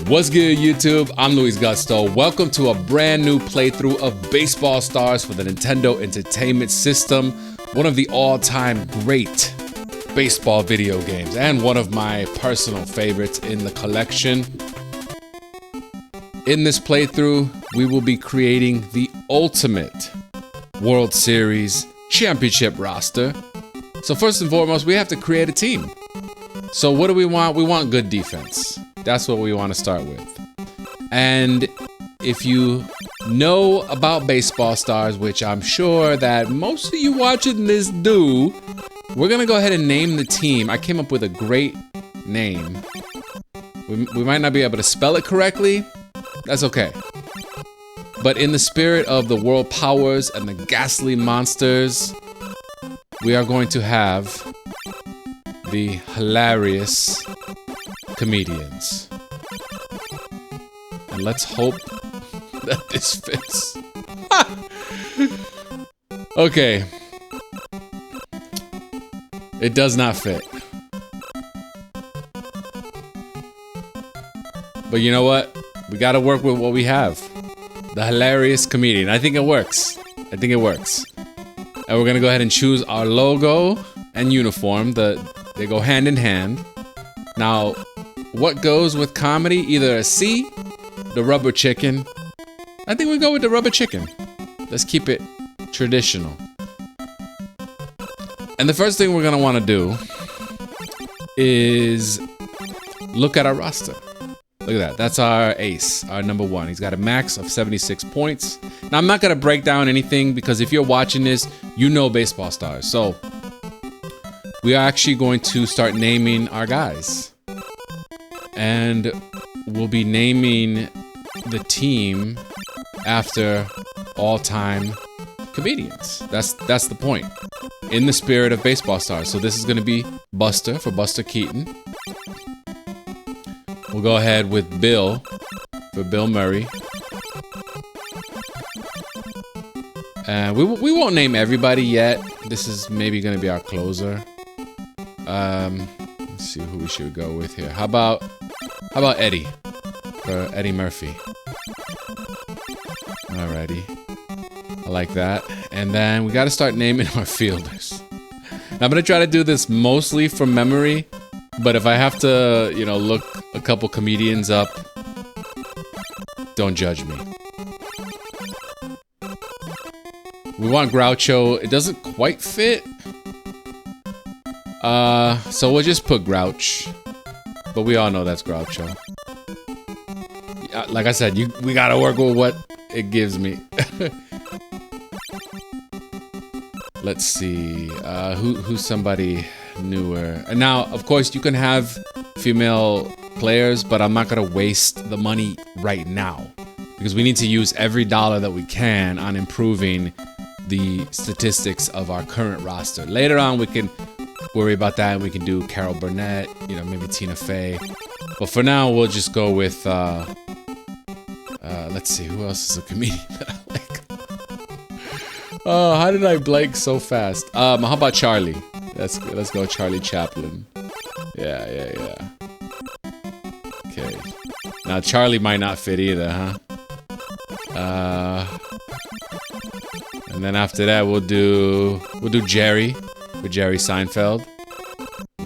What's good, YouTube? I'm Luis Gusto. Welcome to a brand new playthrough of Baseball Stars for the Nintendo Entertainment System, one of the all-time great baseball video games, and one of my personal favorites in the collection. In this playthrough, we will be creating the ultimate World Series championship roster. So first and foremost, we have to create a team. So what do we want? We want good defense. That's what we want to start with. And if you know about Baseball Stars, which I'm sure that most of you watching this do, we're going to go ahead and name the team. I came up with a great name. We might not be able to spell it correctly. That's okay. But in the spirit of the World Powers and the Ghastly Monsters, we are going to have the hilarious comedians. And let's hope that this fits. Okay. It does not fit. But you know what? We gotta work with what we have. The hilarious comedian. I think it works. I think it works. And we're gonna go ahead and choose our logo and uniform. They go hand in hand. Now, what goes with comedy? Either a C, the rubber chicken. I think we go with the rubber chicken. Let's keep it traditional. And the first thing we're gonna wanna do is look at our roster. Look at that. That's our ace, our number one. He's got a max of 76 points. Now, I'm not gonna break down anything because if you're watching this, you know Baseball Stars. So, we are actually going to start naming our guys. And we'll be naming the team after all-time comedians. That's the point. In the spirit of Baseball Stars. So this is going to be Buster for Buster Keaton. We'll go ahead with Bill for Bill Murray. And we won't name everybody yet. This is maybe going to be our closer. Let's see who we should go with here. How about Eddie for Eddie Murphy? Alrighty, I like that. And then we got to start naming our fielders. Now, I'm gonna try to do this mostly from memory, but if I have to, look a couple comedians up, don't judge me. We want Groucho. It doesn't quite fit. So we'll just put Grouch. But we all know that's Groucho. Like I said, we gotta work with what it gives me. Let's see. Who's somebody newer? And now, of course, you can have female players, but I'm not gonna waste the money right now. Because we need to use every dollar that we can on improving the statistics of our current roster. Later on, we can worry about that and we can do Carol Burnett, maybe Tina Fey. But for now, we'll just go with, let's see, who else is a comedian that I like? Oh, how did I blank so fast? How about Charlie? Let's go Charlie Chaplin. Yeah. Okay. Now, Charlie might not fit either, huh? And then after that, we'll do Jerry with Jerry Seinfeld.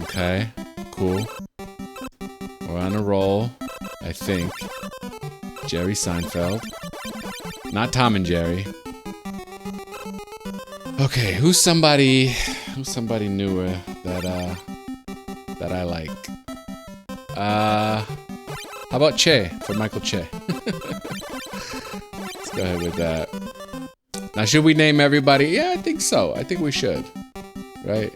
Okay, cool. We're on a roll, I think. Jerry Seinfeld. Not Tom and Jerry. Okay, who's somebody newer that I like? How about Che for Michael Che? Let's go ahead with that. Now, should we name everybody? Yeah, I think so. I think we should. Right?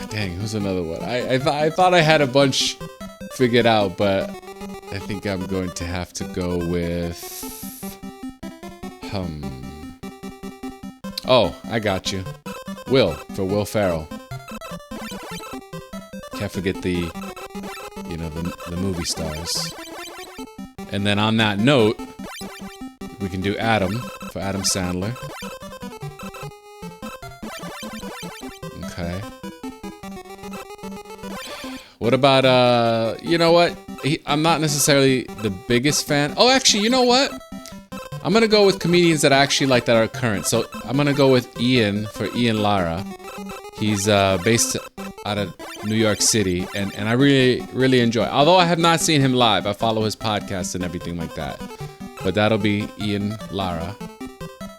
Dang, who's another one? I thought I had a bunch figured out, but I think I'm going to have to go with... Oh, I got you. Will, for Will Ferrell. Can't forget the movie stars. And then on that note, we can do Adam for Adam Sandler. Okay. What about, you know what? I'm not necessarily the biggest fan. Oh, actually, you know what? I'm gonna go with comedians that I actually like that are current. So I'm gonna go with Ian for Ian Lara. He's based out of New York City, and I really enjoy. Although I have not seen him live, I follow his podcast and everything like that. But that'll be Ian Lara.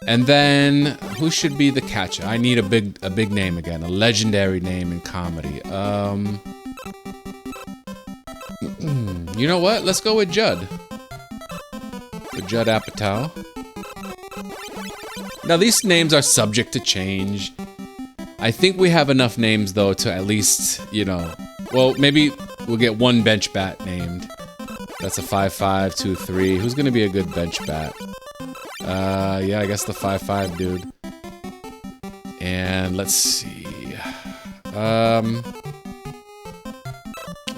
And then who should be the catcher? I need a big name again, a legendary name in comedy. You know what? Let's go with Judd. With Judd Apatow. Now these names are subject to change. I think we have enough names though to at least, you know, well, maybe we'll get one bench bat named. That's a 5'5", 2'3". Who's gonna be a good bench bat? Yeah, I guess the 5'5" dude. And let's see.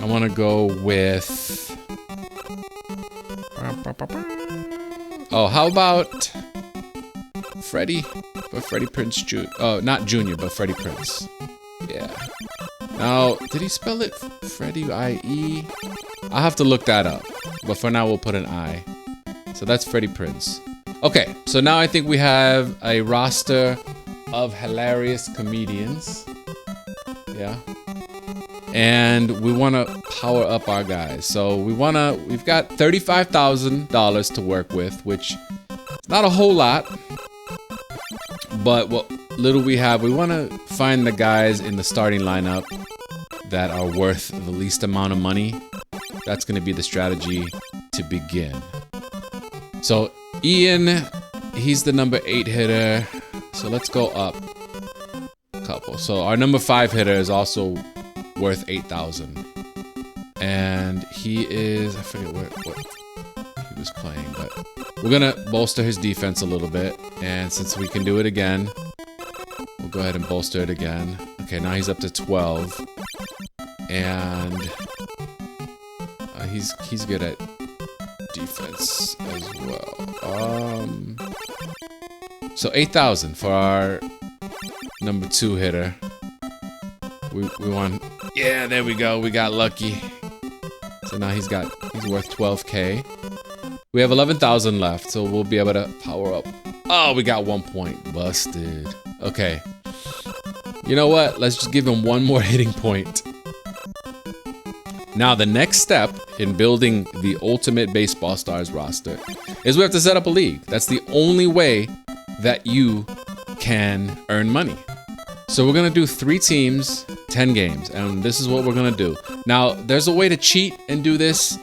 I want to go with. Oh, how about Freddie? But Freddie Prinze Jr. Oh, not Jr., but Freddie Prinze. Yeah. Now, did he spell it Freddie I-E? I'll have to look that up. But for now, we'll put an I. So that's Freddie Prinze. Okay, so now I think we have a roster of hilarious comedians. Yeah. And we want to power up our guys. So we've got $35,000 to work with, which is not a whole lot. But what little we have, we want to find the guys in the starting lineup that are worth the least amount of money. That's going to be the strategy to begin. So Ian, he's the number 8 hitter. So let's go up a couple. So our number 5 hitter is also worth 8,000. And he is, I forget what he was playing, but we're going to bolster his defense a little bit. And since we can do it again, we'll go ahead and bolster it again. Okay, now he's up to 12. And he's good at defense as well. So 8,000 for our number 2 hitter. We want, yeah, there we go. We got lucky. So now he's worth 12K. We have 11,000 left, so we'll be able to power up. Oh, we got 1 point. Busted. Okay. You know what? Let's just give him one more hitting point. Now, the next step in building the Ultimate Baseball Stars roster is we have to set up a league. That's the only way that you can earn money. So we're going to do 3 teams, 10 games, and this is what we're going to do. Now, there's a way to cheat and do this,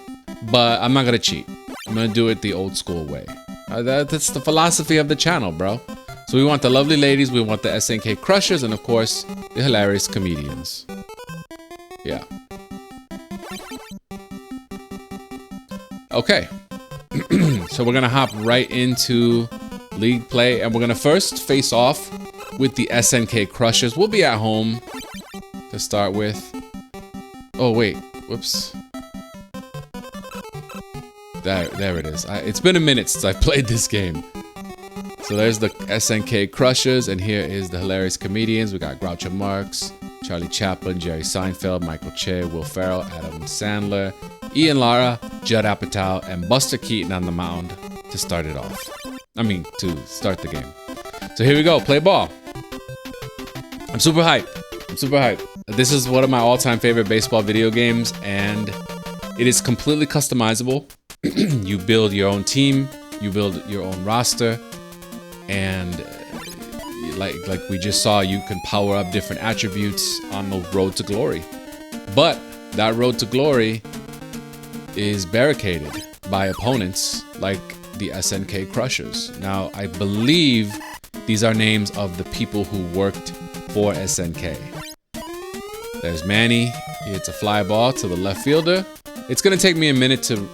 but I'm not going to cheat. I'm going to do it the old school way. That's the philosophy of the channel, bro. So we want the lovely ladies, we want the SNK crushers, and of course, the hilarious comedians. Yeah. Okay. So we're going to hop right into league play, and we're going to first face off with the SNK crushers. We'll be at home to start with. Oh, wait. Whoops. There it is. It's been a minute since I've played this game. So there's the SNK crushers, and here is the hilarious comedians. We got Groucho Marx, Charlie Chaplin, Jerry Seinfeld, Michael Che, Will Ferrell, Adam Sandler, Ian Lara, Judd Apatow, and Buster Keaton on the mound to start it off. I mean, to start the game. So here we go. Play ball. I'm super hyped. This is one of my all-time favorite baseball video games, and it is completely customizable. You build your own team, you build your own roster, and like we just saw, you can power up different attributes on the road to glory. But that road to glory is barricaded by opponents like the SNK Crushers. Now, I believe these are names of the people who worked for SNK. There's Manny. He hits a fly ball to the left fielder. It's gonna take me a minute to,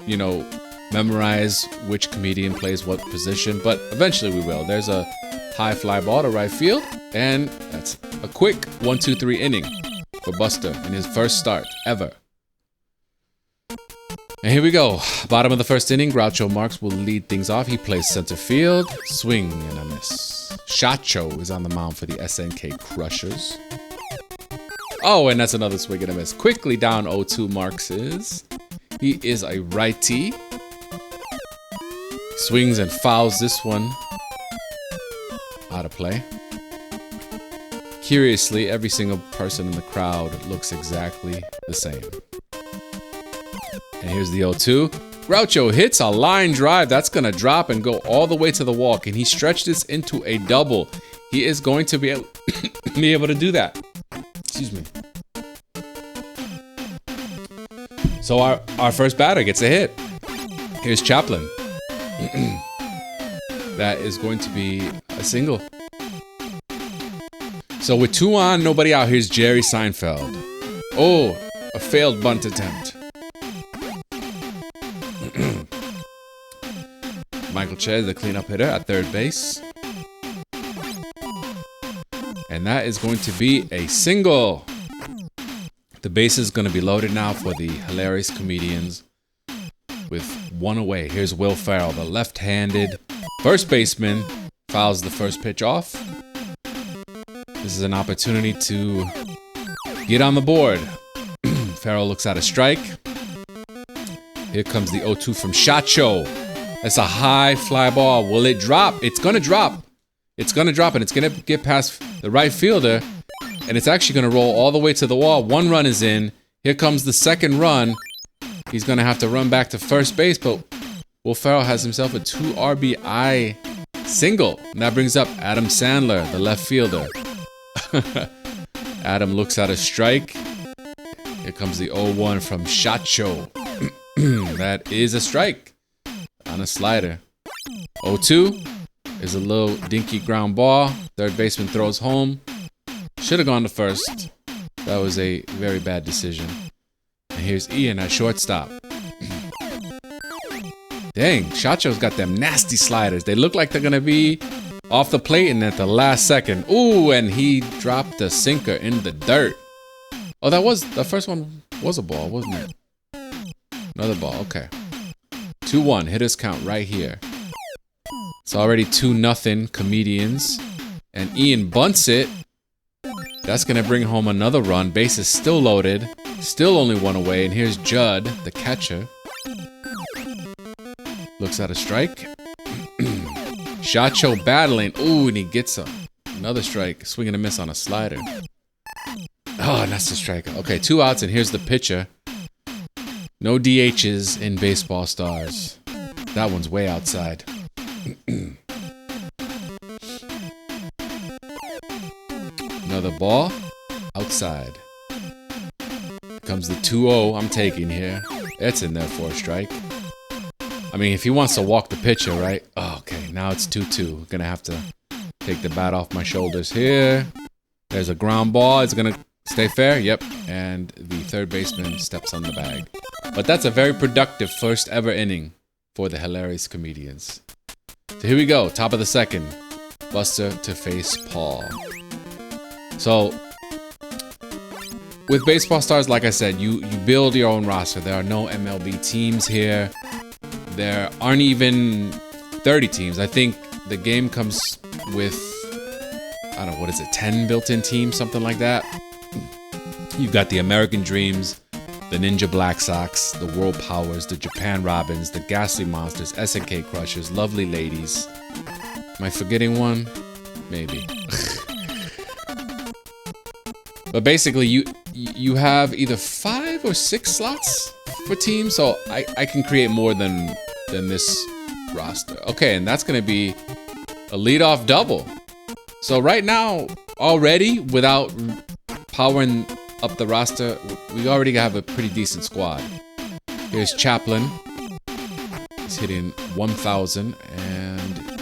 you know, memorize which comedian plays what position, but eventually we will. There's a high fly ball to right field, and that's a quick 1-2-3 inning for Buster in his first start ever. And here we go. Bottom of the first inning, Groucho Marx will lead things off. He plays center field. Swing and a miss. Shacho is on the mound for the SNK Crushers. Oh, and that's another swing and a miss. Quickly down 0-2 Marks is. He is a righty. Swings and fouls this one out of play. Curiously, every single person in the crowd looks exactly the same. And here's the 0-2. Groucho hits a line drive. That's going to drop and go all the way to the wall. Can he stretch this into a double? He is going to be able to do that. Excuse me. So our first batter gets a hit. Here's Chaplin. That is going to be a single. So with 2 on, nobody out, here's Jerry Seinfeld. Oh, a failed bunt attempt. Michael Che, the cleanup hitter at third base. And that is going to be a single. The base is going to be loaded now for the hilarious comedians with 1 away. Here's Will Ferrell, the left-handed first baseman, fouls the first pitch off. This is an opportunity to get on the board. Ferrell looks at a strike. Here comes the 0-2 from Shacho. That's a high fly ball. Will it drop? It's going to drop. It's going to drop, and it's going to get past the right fielder. And it's actually going to roll all the way to the wall. 1 run is in. Here comes the second run. He's going to have to run back to first base, but Will Ferrell has himself a 2 RBI single. And that brings up Adam Sandler, the left fielder. Adam looks at a strike. Here comes the 0-1 from Shacho. That is a strike on a slider. 0-2 is a little dinky ground ball. Third baseman throws home. Should have gone to first. That was a very bad decision. And here's Ian at shortstop. Dang, Shacho's got them nasty sliders. They look like they're going to be off the plate and at the last second. Ooh, and he dropped the sinker in the dirt. Oh, the first one was a ball, wasn't it? Another ball, okay. 2-1, hitters count right here. It's already 2-0 comedians. And Ian bunts it. That's going to bring home another run. Base is still loaded. Still only 1 away. And here's Judd, the catcher. Looks at a strike. Shacho battling. Ooh, and he gets another strike. Swing and a miss on a slider. Oh, and that's the strike. Okay, 2 outs, and here's the pitcher. No DHs in Baseball Stars. That one's way outside. Another ball. Outside. Comes the 2-0 I'm taking here. It's in there for a strike. I mean, if he wants to walk the pitcher, right? Oh, okay, now it's 2-2. Gonna have to take the bat off my shoulders here. There's a ground ball. It's gonna stay fair. Yep. And the third baseman steps on the bag. But that's a very productive first ever inning for the hilarious comedians. So here we go. Top of the second. Buster to face Paul. So with Baseball Stars, like I said, you build your own roster. There are no MLB teams here. There aren't even 30 teams. I think the game comes with, I don't know, what is it, 10 built-in teams, something like that. You've got the American Dreams, the Ninja Black Sox, the World Powers, the Japan Robins, the Ghastly Monsters, SNK Crushers, Lovely Ladies. Am I forgetting one? Maybe. But basically, you have either 5 or 6 slots for teams, so I can create more than this roster. Okay, and that's gonna be a leadoff double. So right now, already, without powering up the roster, we already have a pretty decent squad. Here's Chaplin. He's hitting 1,000, and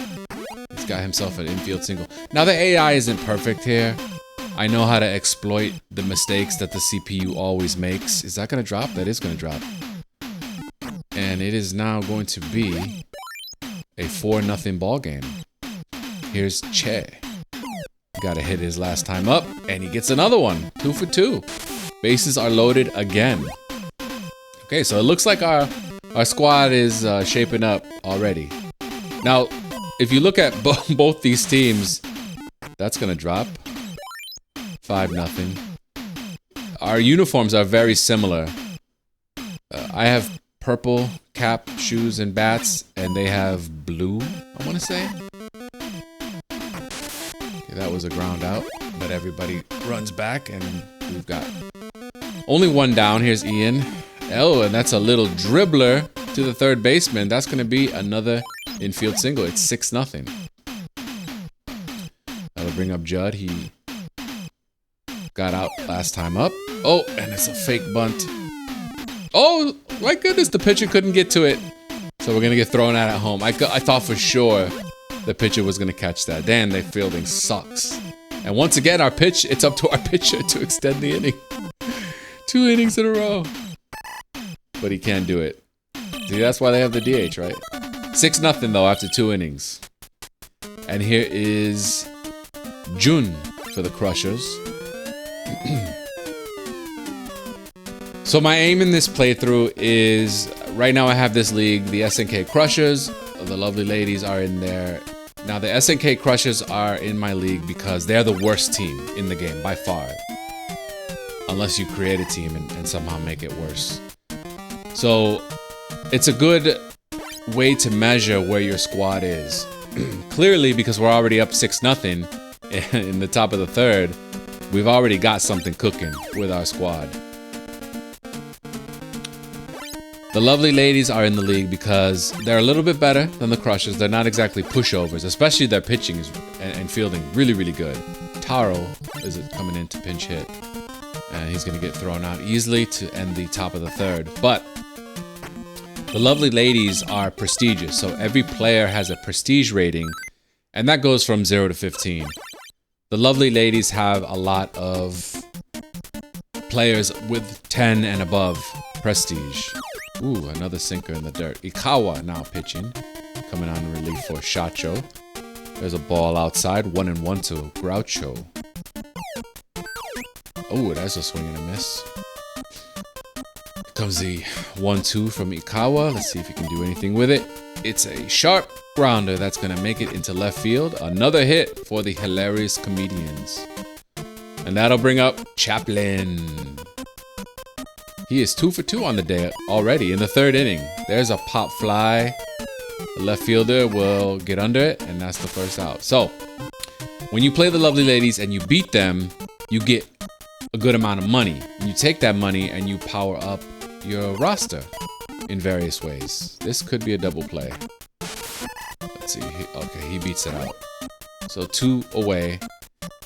he's got himself an infield single. Now, the AI isn't perfect here. I know how to exploit the mistakes that the CPU always makes. Is that going to drop? That is going to drop. And it is now going to be a 4-0 ball game. Here's Che. Got to hit his last time up, and he gets another one. 2 for 2. Bases are loaded again. Okay, so it looks like our squad is shaping up already. Now, if you look at both these teams, that's going to drop. 5-0. our uniforms are very similar. I have purple cap, shoes, and bats, and they have blue, I want to say. Okay, that was a ground out, but everybody runs back, and we've got only one down. Here's Ian. Oh, and that's a little dribbler to the third baseman. That's going to be another infield single. It's 6-0. That'll bring up Judd. He got out last time up. Oh, and it's a fake bunt. Oh, my goodness, the pitcher couldn't get to it. So we're going to get thrown out at home. I thought for sure the pitcher was going to catch that. Damn, their fielding sucks. And once again, it's up to our pitcher to extend the inning. 2 innings in a row. But he can't do it. See, that's why they have the DH, right? 6-0 though after 2 innings. And here is Jun for the Crushers. So my aim in this playthrough is, right now I have this league, the SNK Crushers. The lovely ladies are in there. Now the SNK Crushers are in my league because they're the worst team in the game by far. Unless you create a team and somehow make it worse. So it's a good way to measure where your squad is. Clearly, because we're already up 6-0 in the top of the third, we've already got something cooking with our squad. The lovely ladies are in the league because they're a little bit better than the Crushers. They're not exactly pushovers, especially their pitching and fielding really, really good. Taro is coming in to pinch hit. And he's going to get thrown out easily to end the top of the third. But the lovely ladies are prestigious. So every player has a prestige rating. And that goes from 0 to 15. The lovely ladies have a lot of players with 10 and above prestige. Ooh, another sinker in the dirt. Ikawa now pitching. Coming on in relief for Shacho. There's a ball outside. 1-1 to Groucho. Oh, that's a swing and a miss. Here comes the 1-2 from Ikawa. Let's see if he can do anything with it. It's a sharp grounder that's going to make it into left field. Another hit for the hilarious comedians. And that'll bring up Chaplin. He is 2 for 2 on the day already in the third inning. There's a pop fly. The left fielder will get under it, and that's the first out. So, when you play the lovely ladies and you beat them, you get a good amount of money. And you take that money and you power up your roster in various ways. This could be a double play. Let's see. Okay, he beats it out. So 2 away.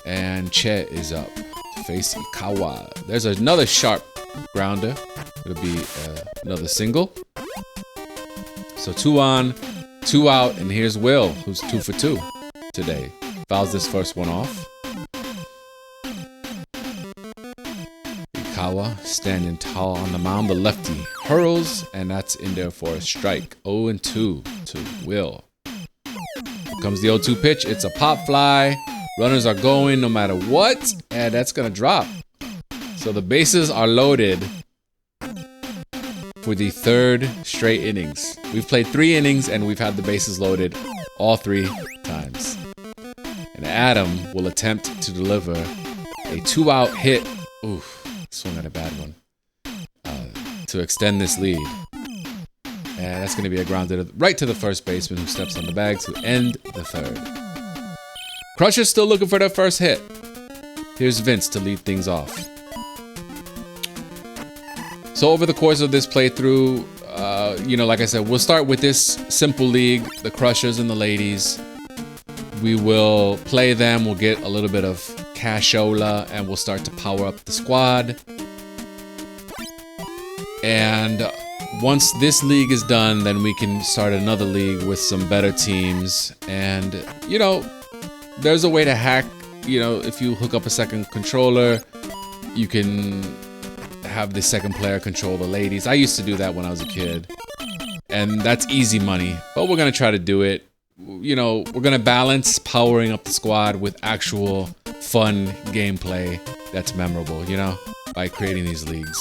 And Che is up to face Ikawa. There's another sharp grounder. It'll be another single. So 2 on, 2 out. And here's Will, who's 2 for 2 today. Fouls this first one off. Ikawa standing tall on the mound. The lefty hurls, and that's in there for a strike. 0-2 to Will. Here comes the 0-2 pitch. It's a pop fly. Runners are going no matter what, and that's going to drop. So the bases are loaded for the third straight innings. We've played 3 innings, and we've had the bases loaded all 3 times. And Adam will attempt to deliver a 2-out hit. Oof. Swung at a bad one to extend this lead, and that's going to be a grounder right to the first baseman, who steps on the bag to end the third. Crusher's still looking for their first hit. Here's Vince to lead things off. So over the course of this playthrough, like I said, we'll start with this simple league, the Crushers and the ladies. We will play them. We'll get a little bit of cashola, and we'll start to power up the squad. And once this league is done, then we can start another league with some better teams. And, there's a way to hack, if you hook up a second controller, you can have the second player control the ladies. I used to do that when I was a kid. And that's easy money, but we're going to try to do it. We're going to balance powering up the squad with actual fun gameplay that's memorable, by creating these leagues.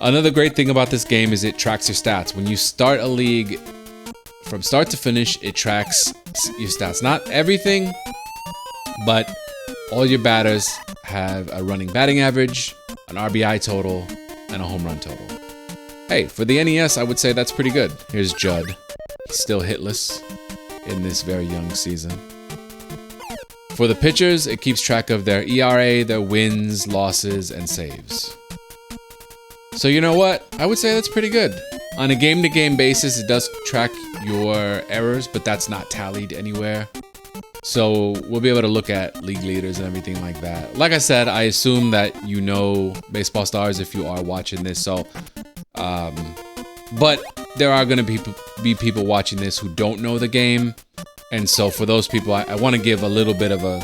Another great thing about this game is it tracks your stats. When you start a league, from start to finish, it tracks your stats. Not everything, but all your batters have a running batting average, an RBI total, and a home run total. Hey, for the NES, I would say that's pretty good. Here's Judd. He's still hitless in this very young season. For the pitchers, it keeps track of their ERA, their wins, losses, and saves. So you know what? I would say that's pretty good. On a game-to-game basis, it does track your errors, but that's not tallied anywhere. So we'll be able to look at league leaders and everything like that. Like I said, I assume that you know Baseball Stars if you are watching this. So, but there are going to be people watching this who don't know the game. And so for those people, I want to give a little bit of a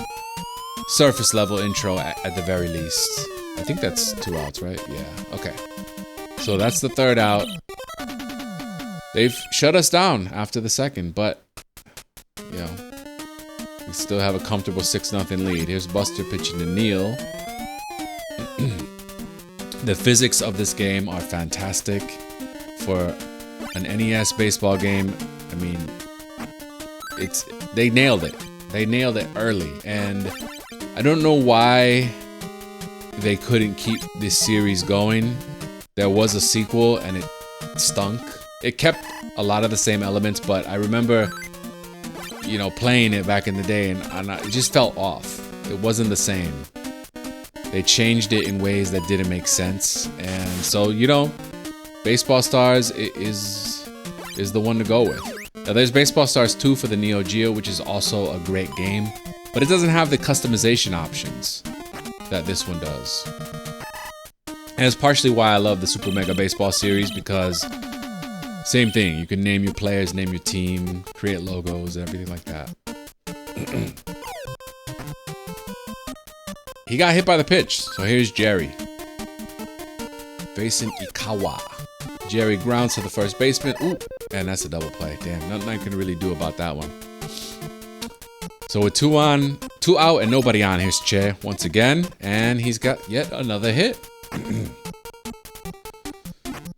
surface level intro at the very least. I think that's 2 outs, right? Yeah, okay. So that's the 3rd out. They've shut us down after the 2nd, but, you know, we still have a comfortable 6-0 lead. Here's Buster pitching to Neil. The physics of this game are fantastic. For an NES baseball game, I mean, they nailed it. They nailed it early, and I don't know why they couldn't keep this series going. There was a sequel, and it stunk. It kept a lot of the same elements, but I remember, you know, playing it back in the day, and it just felt off. It wasn't the same. They changed it in ways that didn't make sense, and so, you know, Baseball Stars is the one to go with. Now, there's Baseball Stars 2 for the Neo Geo, which is also a great game, but it doesn't have the customization options that this one does. And it's partially why I love the Super Mega Baseball series, because same thing, you can name your players, name your team, create logos, and everything like that. He got hit by the pitch, so here's Jerry facing Ikawa. Jerry grounds to the first baseman. Ooh, and that's a double play. Damn, nothing I can really do about that one. So with 2 out and nobody on, here's Che once again, and he's got yet another hit.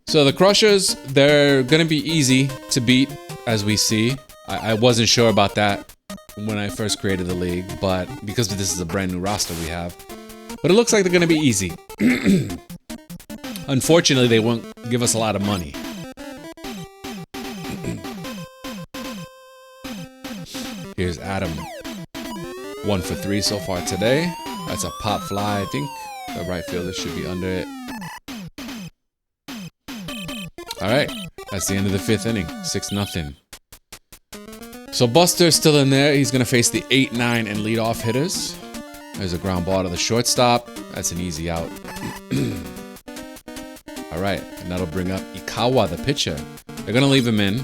So the Crushers, they're gonna be easy to beat, as we see. I wasn't sure about that when I first created the league, but because this is a brand new roster we have. But it looks like they're gonna be easy. Unfortunately, they won't give us a lot of money. Here's Adam. 1 for 3 so far today. That's a pop fly. I think the right fielder should be under it. All right, that's the end of the 5th inning. 6-0. So Buster's still in there. He's gonna face the 8, 9, and leadoff hitters. There's a ground ball to the shortstop. That's an easy out. All right, and that'll bring up Ikawa, the pitcher. They're gonna leave him in.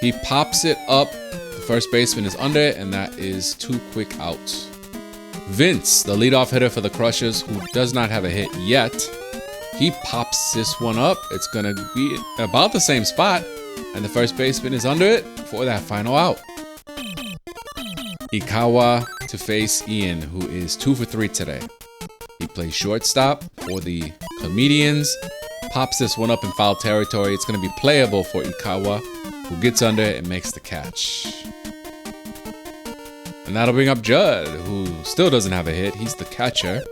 He pops it up. The first baseman is under it, and that is 2 quick outs. Vince, the leadoff hitter for the Crushers, who does not have a hit yet, he pops this one up. It's gonna be about the same spot, and the first baseman is under it for that final out. Ikawa to face Ian, who is 2 for 3 today. He plays shortstop for the Comedians, pops this one up in foul territory. It's going to be playable for Ikawa, who gets under it and makes the catch. And that'll bring up Judd, who still doesn't have a hit. He's the catcher.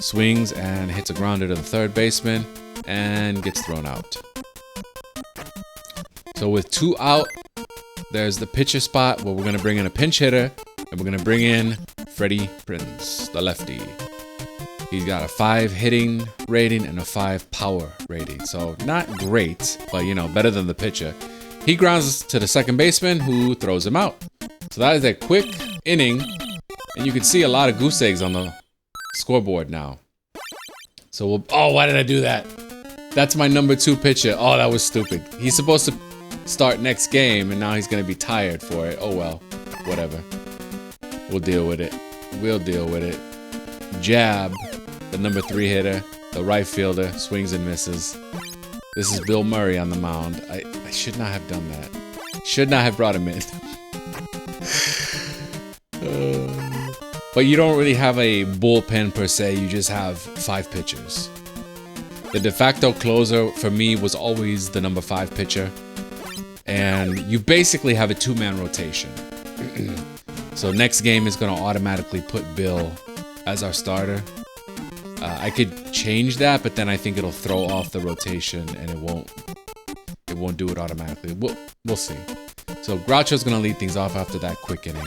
Swings and hits a grounder to the third baseman and gets thrown out. So with 2 out, there's the pitcher spot where we're going to bring in a pinch hitter, and we're going to bring in Freddie Prinze, the lefty. He's got a 5 hitting rating and a 5 power rating. So not great, but you know, better than the pitcher. He grounds to the second baseman, who throws him out. So that is a quick inning, and you can see a lot of goose eggs on the scoreboard now. So we'll, oh, why did I do that? That's my number 2 pitcher. Oh, that was stupid. He's supposed to start next game, and now he's gonna be tired for it. Oh well, whatever. We'll deal with it. We'll deal with it. Jab, the number 3 hitter, the right fielder, swings and misses. This is Bill Murray on the mound. I should not have done that. Should not have brought him in. But you don't really have a bullpen per se. You just have 5 pitchers. The de facto closer for me was always the number 5 pitcher. And you basically have a 2-man rotation. So next game is going to automatically put Bill as our starter. I could change that, but then I think it'll throw off the rotation and it won't do it automatically. We'll see. So Groucho's gonna lead things off after that quick inning.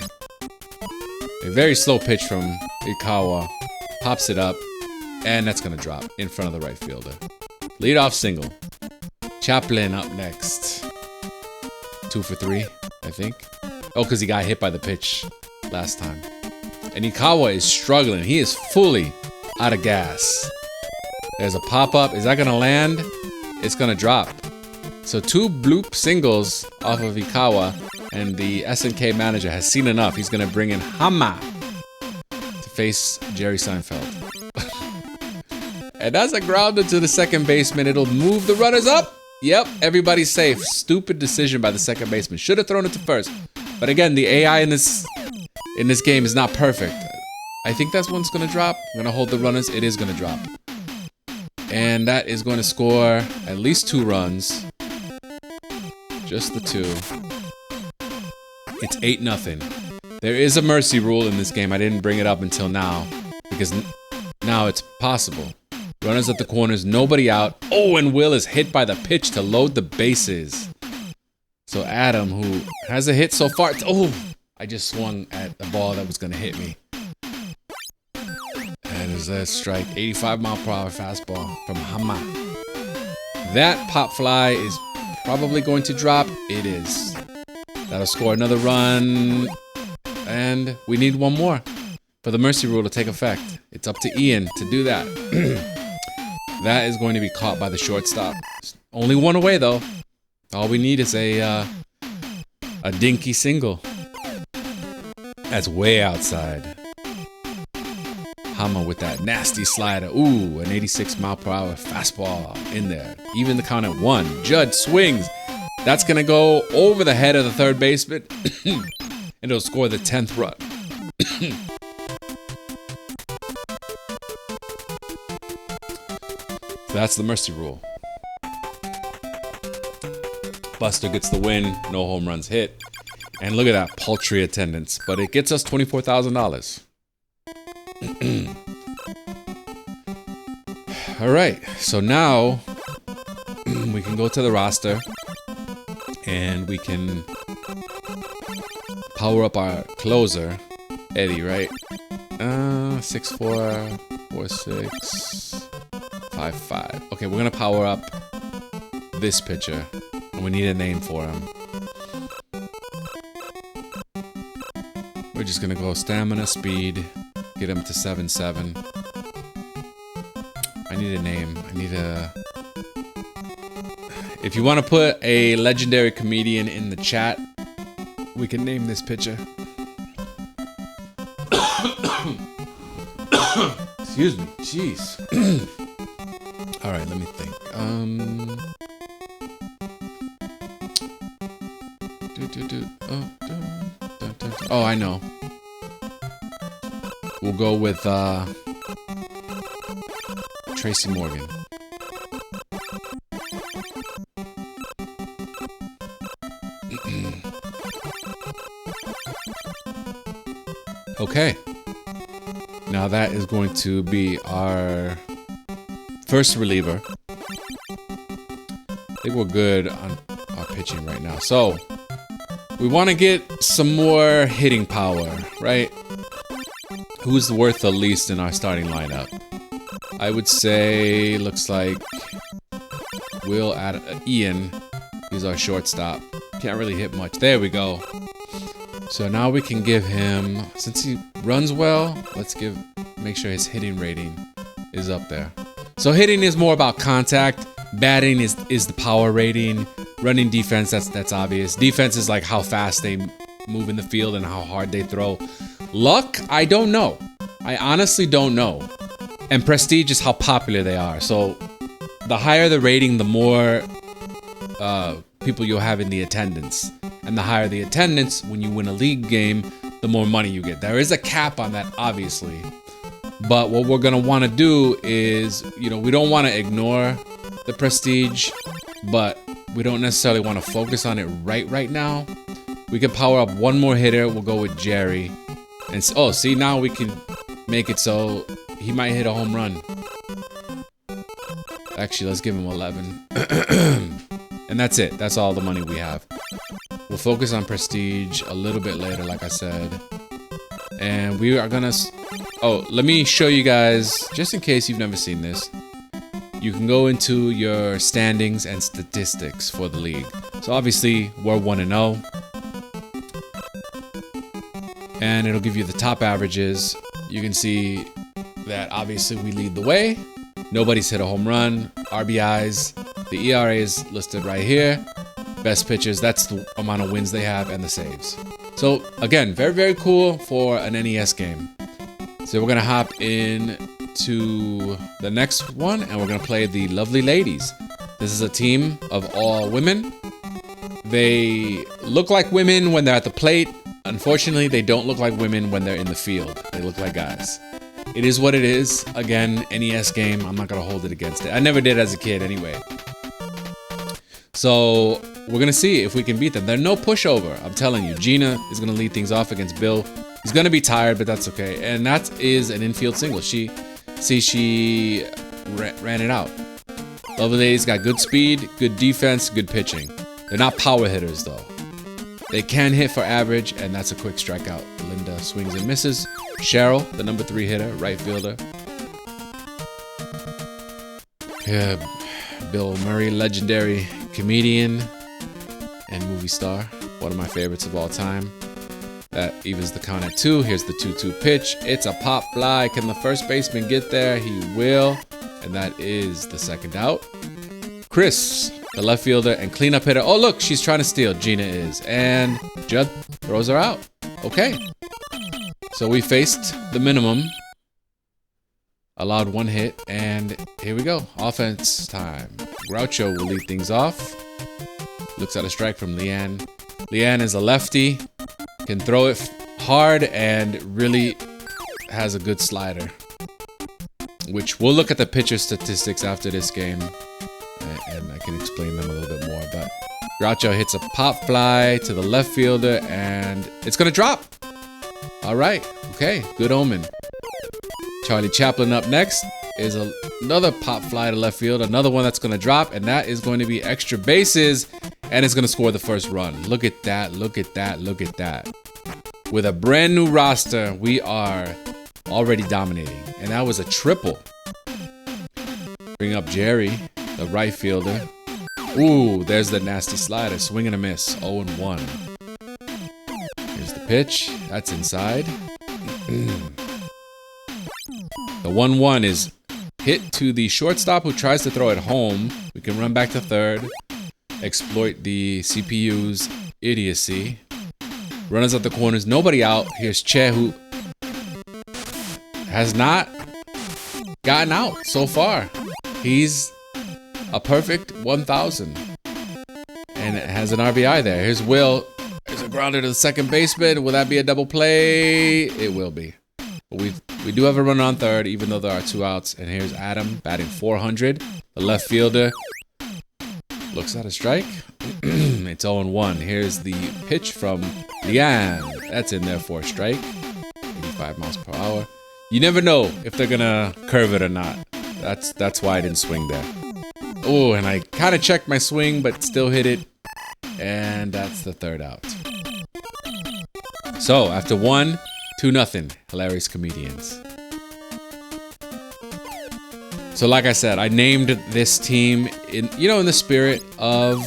A very slow pitch from Ikawa, pops it up, and that's gonna drop in front of the right fielder. Leadoff single. Chaplin up next. 2 for 3, I think. Oh, because he got hit by the pitch last time. And Ikawa is struggling. He is fully out of gas. There's a pop-up. Is that going to land? It's going to drop. So 2 bloop singles off of Ikawa. And the SNK manager has seen enough. He's going to bring in Hama to face Jerry Seinfeld. And that's a grounder to the second baseman. It'll move the runners up. Yep, everybody's safe. Stupid decision by the second baseman. Should have thrown it to first. But again, the AI in this game is not perfect. I think that's one's gonna drop. I'm gonna hold the runners. It is gonna drop. And that is going to score at least 2 runs. Just the 2. It's 8-0. There is a mercy rule in this game. I didn't bring it up until now. Because now it's possible. Runners at the corners, nobody out. Oh, and Will is hit by the pitch to load the bases. So Adam, who has a hit so far. Oh, I just swung at the ball that was going to hit me. And it's a strike. 85-mile-per-hour fastball from Hama. That pop fly is probably going to drop. It is. That'll score another run. And we need 1 more for the mercy rule to take effect. It's up to Ian to do that. That is going to be caught by the shortstop. Only 1 away, though. All we need is a dinky single. That's way outside. Hama with that nasty slider. Ooh, an 86-mile-per-hour fastball in there. Even the count at 1. Judd swings. That's going to go over the head of the third baseman. And it'll score the 10th run. That's the mercy rule. Buster gets the win. No home runs hit. And look at that paltry attendance. But it gets us $24,000. Alright. So now we can go to the roster. And we can power up our closer. Eddie, right? 6'4", 4'6", 5'5". Okay, we're gonna power up this pitcher. And we need a name for him. We're just gonna go stamina, speed, get him to 7'7". I need a name. I need a... If you want to put a legendary comedian in the chat, we can name this pitcher. Excuse me. Jeez. Alright, let me think. Oh, I know. We'll go with Tracy Morgan. Okay. Now that is going to be our first reliever. I think we're good on our pitching right now. So, we want to get some more hitting power, right? Who's worth the least in our starting lineup? I would say, looks like we'll add Ian. He's our shortstop. Can't really hit much. There we go. So now we can give him, since he runs well, let's make sure his hitting rating is up there. So hitting is more about contact. Batting is the power rating. Running defense, that's obvious. Defense is like how fast they move in the field and how hard they throw. Luck, I don't know. I honestly don't know. And prestige is how popular they are. So the higher the rating, the more people you'll have in the attendance. And the higher the attendance, when you win a league game, the more money you get. There is a cap on that, obviously. But what we're going to want to do is, we don't want to ignore the prestige, but we don't necessarily want to focus on it right now. We can power up 1 more hitter. We'll go with Jerry. And see, now we can make it so he might hit a home run. Actually, let's give him 11. And that's it. That's all the money we have. We'll focus on prestige a little bit later, like I said. And we are gonna... Oh, let me show you guys, just in case you've never seen this. You can go into your standings and statistics for the league. So obviously, we're 1-0. And it'll give you the top averages. You can see that obviously we lead the way. Nobody's hit a home run. RBIs. The ERA is listed right here. Best pitchers, that's the amount of wins they have and the saves. So again, very, very cool for an NES game. So we're gonna hop in to the next one and we're gonna play the Lovely Ladies. This is a team of all women. They look like women when they're at the plate. Unfortunately, they don't look like women when they're in the field. They look like guys. It is what it is. Again, NES game, I'm not gonna hold it against it. I never did as a kid anyway. So we're gonna see if we can beat them. They're no pushover, I'm telling you. Gina is gonna lead things off against Bill. He's gonna be tired, but that's okay. And that is an infield single. She ran it out. Lovely Ladies got good speed, good defense, good pitching. They're not power hitters though. They can hit for average, and that's a quick strikeout. Linda swings and misses. Cheryl, the number 3 hitter, right fielder. Yeah, Bill Murray, legendary comedian and movie star. One of my favorites of all time. That evens the count at 2. Here's the 2-2 pitch. It's a pop fly. Can the first baseman get there? He will. And that is the second out. Chris, the left fielder and cleanup hitter. Oh, look, she's trying to steal. Gina is. And Judd throws her out. Okay. So we faced the minimum. Allowed 1 hit. And here we go. Offense time. Groucho will lead things off. Looks at a strike from Leanne. Leanne is a lefty. Can throw it hard and really has a good slider. Which we'll look at the pitcher statistics after this game. And I can explain them a little bit more. But Groucho hits a pop fly to the left fielder and it's gonna drop. All right, okay, good omen. Charlie Chaplin up next is another pop fly to left field, another one that's gonna drop, and that is going to be extra bases, and it's gonna score the first run. Look at that, look at that, look at that. With a brand new roster, we are already dominating, and that was a triple. Bring up Jerry, the right fielder. Ooh, there's the nasty slider, swing and a miss, 0-1. Here's the pitch, that's inside. The 1-1 is hit to the shortstop who tries to throw it home. We can run back to third, exploit the CPU's idiocy. Runners at the corners, nobody out. Here's Che, who has not gotten out so far. He's a perfect 1,000 and it has an RBI there. Here's Will. There's a grounder to the second baseman. Will that be a double play? It will be. But we do have a runner on third, even though there are 2 outs. And here's Adam batting 400. The left fielder looks at a strike. It's 0-1. Here's the pitch from Leanne. That's in there for a strike. 85 miles per hour. You never know if they're gonna curve it or not. That's why I didn't swing there. Oh, and I kind of checked my swing, but still hit it. And that's the third out. So after 1, 2-0. Hilarious comedians. So like I said, I named this team in the spirit of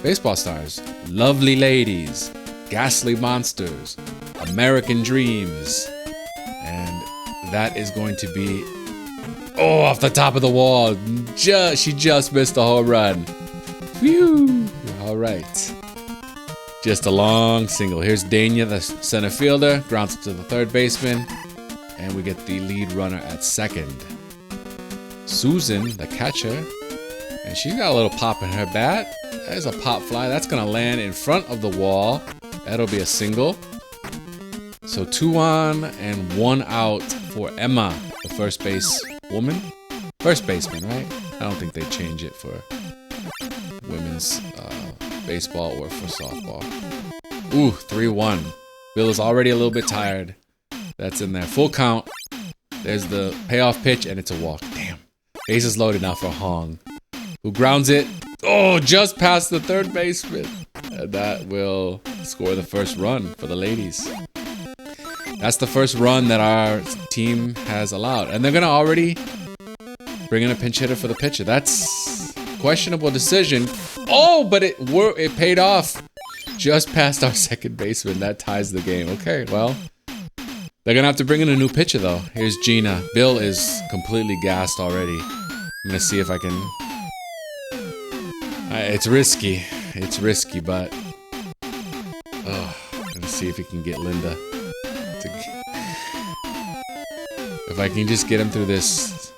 baseball stars. Lovely Ladies, Ghastly Monsters, American Dreams. And that is going to be, oh, off the top of the wall. She just missed the home run. Phew. All right. Just a long single. Here's Dania, the center fielder, grounds it to the third baseman, and we get the lead runner at second. Susan, the catcher, and she's got a little pop in her bat. There's a pop fly. That's going to land in front of the wall. That'll be a single. So 2 on and 1 out for Emma, the first base woman. First baseman, right? I don't think they change it for women's baseball or for softball. Ooh, 3-1. Bill is already a little bit tired. That's in there. Full count. There's the payoff pitch, and it's a walk. Damn. Base is loaded now for Hong, who grounds it. Oh, just past the third baseman. And that will score the first run for the ladies. That's the first run that our team has allowed. And they're going to already bring in a pinch hitter for the pitcher. That's questionable decision. Oh, but it paid off. Just past our second baseman. That ties the game. Okay, well, they're going to have to bring in a new pitcher, though. Here's Gina. Bill is completely gassed already. I'm going to see if I can... it's risky. It's risky, but... Oh, I'm going to see if he can get Linda. If I can just get him through this...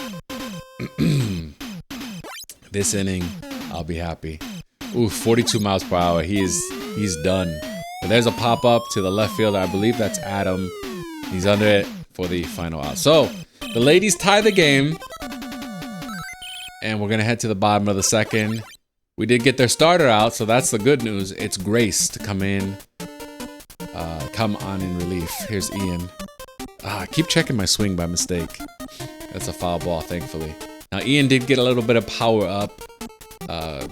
this inning, I'll be happy. Ooh, 42 miles per hour. He's done. But there's a pop-up to the left field. I believe that's Adam. He's under it for the final out. So, the ladies tie the game. And we're going to head to the bottom of the second. We did get their starter out, so that's the good news. It's Grace to come on in relief. Here's Ian. I keep checking my swing by mistake. That's a foul ball, thankfully. Now, Ian did get a little bit of power up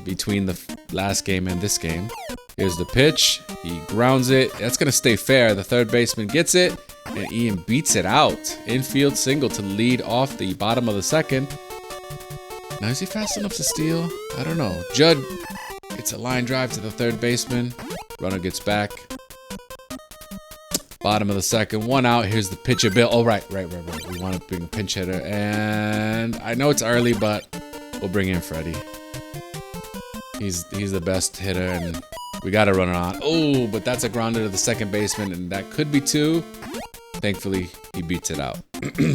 between the last game and this game. Here's the pitch. He grounds it. That's going to stay fair. The third baseman gets it, and Ian beats it out. Infield single to lead off the bottom of the second. Now, is he fast enough to steal? I don't know. Judd gets a line drive to the third baseman. Runner gets back. Bottom of the second, one out. Here's the pitcher, Bill. Oh, right. We want to bring a pinch hitter. And I know it's early, but we'll bring in Freddie. He's the best hitter, and we got to run it on. Oh, but that's a grounder to the second baseman, and that could be two. Thankfully, he beats it out.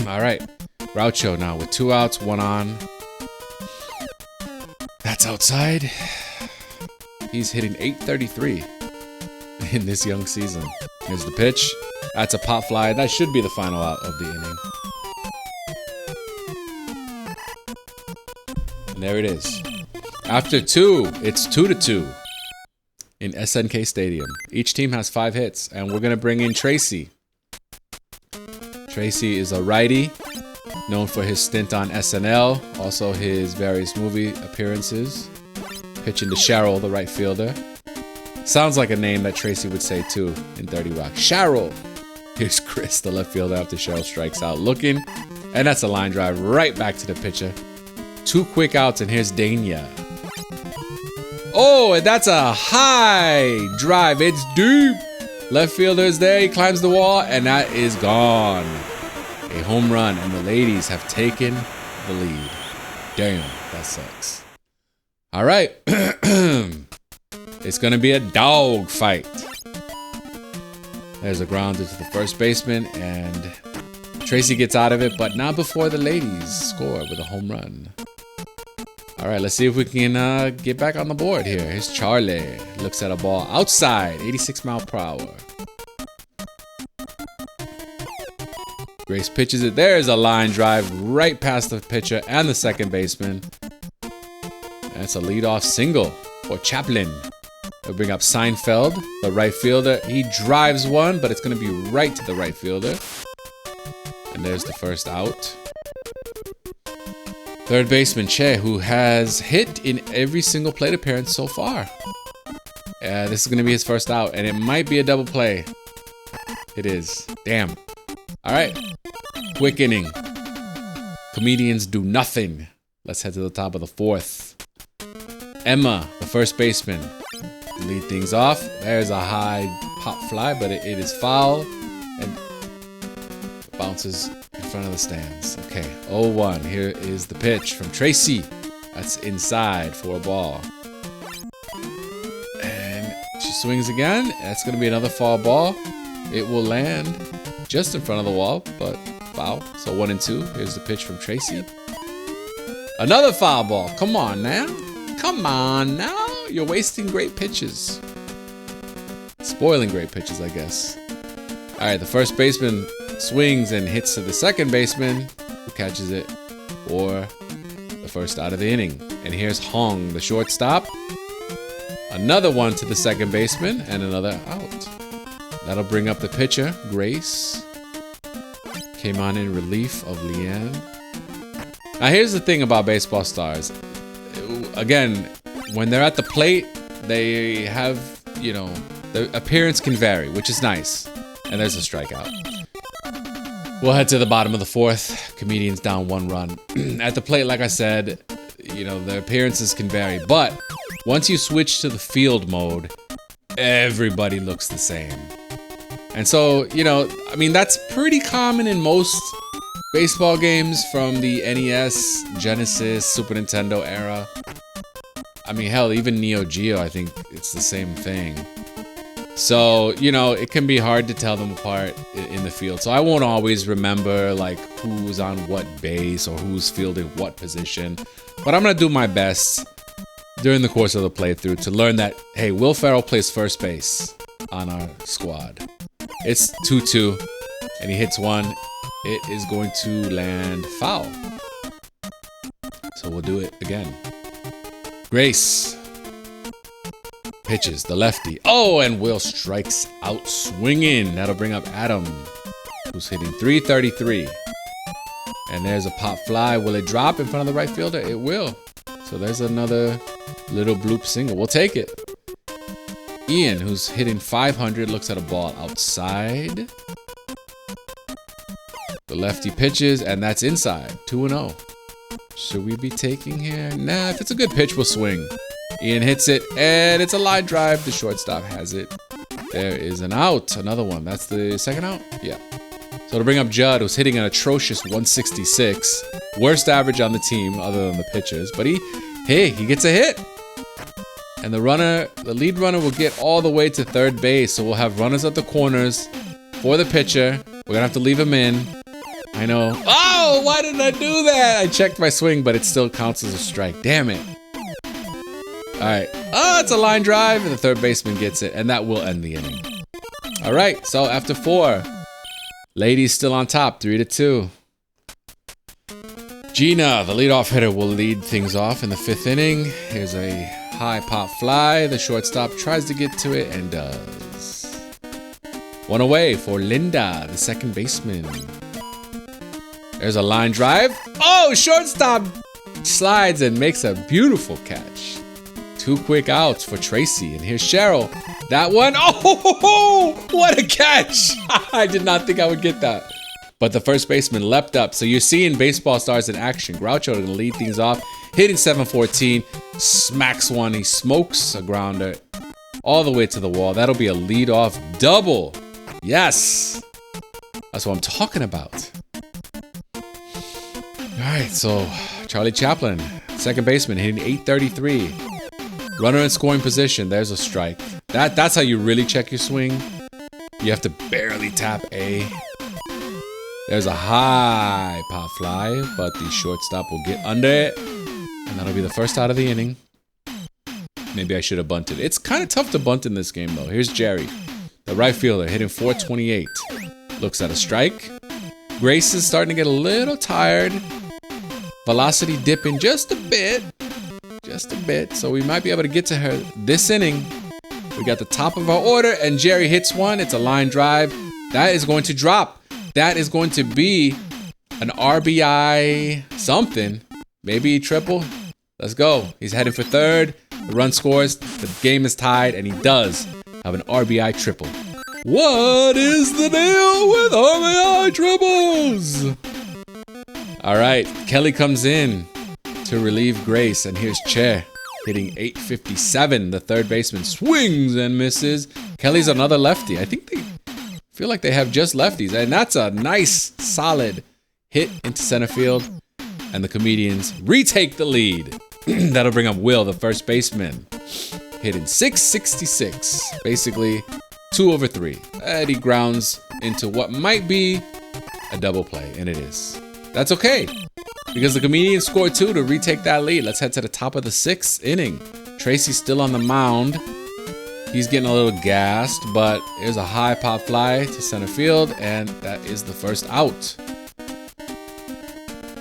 All right. Groucho now with 2 outs, 1 on. That's outside. He's hitting .833 in this young season. Here's the pitch. That's a pop fly. That should be the final out of the inning. And there it is. After 2, it's 2-2 in SNK Stadium. Each team has 5 hits, and we're going to bring in Tracy. Tracy is a righty, known for his stint on SNL, also his various movie appearances. Pitching to Cheryl, the right fielder. Sounds like a name that Tracy would say too in 30 Rock. Cheryl! Here's Chris, the left fielder, after Cheryl strikes out looking. And that's a line drive right back to the pitcher. 2 quick outs, and here's Dania. Oh, and that's a high drive. It's deep. Left fielder is there. He climbs the wall, and that is gone. A home run, and the ladies have taken the lead. Damn, that sucks. All right. It's going to be a dog fight. There's a grounder to the first baseman, and Tracy gets out of it, but not before the ladies score with a home run. All right, let's see if we can get back on the board here. Here's Charlie. Looks at a ball outside, 86 miles per hour. Grace pitches it. There's a line drive right past the pitcher and the second baseman. That's a leadoff single for Chaplin. They'll bring up Seinfeld, the right fielder. He drives one, but it's going to be right to the right fielder. And there's the first out. Third baseman Che, who has hit in every single plate appearance so far. This is going to be his first out, and it might be a double play. It is. Damn. All right. Quick inning. Comedians do nothing. Let's head to the top of the 4th. Emma, the first baseman. Lead things off. There's a high pop fly, but it is foul and bounces in front of the stands. Okay, 0-1. Here is the pitch from Tracy. That's inside for a ball. And she swings again. That's going to be another foul ball. It will land just in front of the wall, but foul. So 1-2. Here's the pitch from Tracy. Another foul ball. Come on now. Come on now. You're wasting great pitches. Spoiling great pitches, I guess. All right, the first baseman swings and hits to the second baseman, who catches it for the first out of the inning. And here's Hong, the shortstop. Another one to the second baseman and another out. That'll bring up the pitcher, Grace. Came on in relief of Leanne. Now, here's the thing about baseball stars. Again, when they're at the plate, they have, you know, the appearance can vary, which is nice. And there's a strikeout. We'll head to the bottom of the fourth. Comedians down 1 run. At the plate, like I said, you know, the appearances can vary. But once you switch to the field mode, everybody looks the same. And so, you know, I mean, that's pretty common in most baseball games from the NES, Genesis, Super Nintendo era. I mean, hell, even Neo Geo, I think it's the same thing. So, you know, it can be hard to tell them apart in the field. So I won't always remember, like, who's on what base or who's fielding what position. But I'm going to do my best during the course of the playthrough to learn that, hey, Will Ferrell plays first base on our squad. It's 2-2, and he hits one. It is going to land foul. So we'll do it again. Grace pitches the lefty. Oh, and Will strikes out swinging. That'll bring up Adam, who's hitting .333. And there's a pop fly. Will it drop in front of the right fielder? It will. So there's another little bloop single. We'll take it. Ian, who's hitting .500, looks at a ball outside. The lefty pitches, and that's inside. 2-0. Should we be taking here? Nah, if it's a good pitch, we'll swing. Ian hits it, and it's a line drive. The shortstop has it. There is an out. Another one. That's the second out? Yeah. So to bring up Judd, who's hitting an atrocious 166. Worst average on the team, other than the pitchers. But he gets a hit. And the lead runner will get all the way to third base. So we'll have runners at the corners for the pitcher. We're going to have to leave him in. I know. Oh, why did I do that? I checked my swing, but it still counts as a strike. Damn it. All right. Oh, it's a line drive, and the third baseman gets it, and that will end the inning. All right. So after 4, ladies still on top, 3-2. Gina, the leadoff hitter, will lead things off in the 5th inning. Here's a high pop fly. The shortstop tries to get to it and does. 1 away for Linda, the second baseman. There's a line drive. Oh, shortstop slides and makes a beautiful catch. 2 quick outs for Tracy. And here's Cheryl. That one. Oh, what a catch. I did not think I would get that. But the first baseman leapt up. So you're seeing baseball stars in action. Groucho going to lead things off. Hitting .714. Smacks one. He smokes a grounder all the way to the wall. That'll be a leadoff double. Yes. That's what I'm talking about. All right, so Charlie Chaplin, second baseman, hitting .833. Runner in scoring position. There's a strike. That's how you really check your swing. You have to barely tap A. There's a high pop fly, but the shortstop will get under it. And that'll be the first out of the inning. Maybe I should have bunted. It's kind of tough to bunt in this game, though. Here's Jerry, the right fielder, hitting .428. Looks at a strike. Grace is starting to get a little tired. Velocity dipping just a bit. Just a bit. So we might be able to get to her this inning. We got the top of our order, and Jerry hits one. It's a line drive. That is going to drop. That is going to be an RBI something. Maybe triple. Let's go. He's heading for third. The run scores. The game is tied, and he does have an RBI triple. What is the deal with RBI triples? All right, Kelly comes in to relieve Grace, and here's Che hitting .857. The third baseman swings and misses. Kelly's another lefty. I think they feel like they have just lefties, and that's a nice, solid hit into center field. And the Comedians retake the lead. That'll bring up Will, the first baseman, hitting .666. Basically, 2 over 3. And he grounds into what might be a double play, and it is. That's okay, because the Comedians scored 2 to retake that lead. Let's head to the top of the 6th inning. Tracy's still on the mound. He's getting a little gassed, but there's a high pop fly to center field, and that is the first out.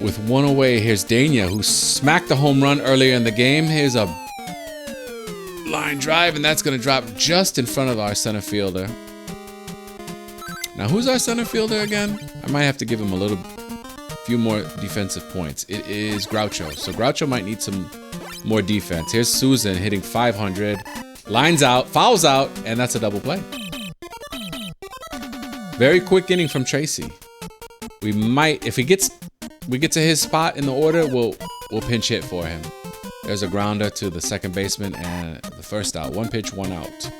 With 1 away, here's Dania, who smacked a home run earlier in the game. Here's a line drive, and that's going to drop just in front of our center fielder. Now, who's our center fielder again? I might have to give him a little few more defensive points. It is Groucho. So Groucho might need some more defense. Here's Susan hitting 500. Lines out, fouls out, and that's a double play. Very quick inning from Tracy. We might, if we get to his spot in the order, we'll pinch hit for him. There's a grounder to the second baseman and the first out. 1 pitch, 1 out.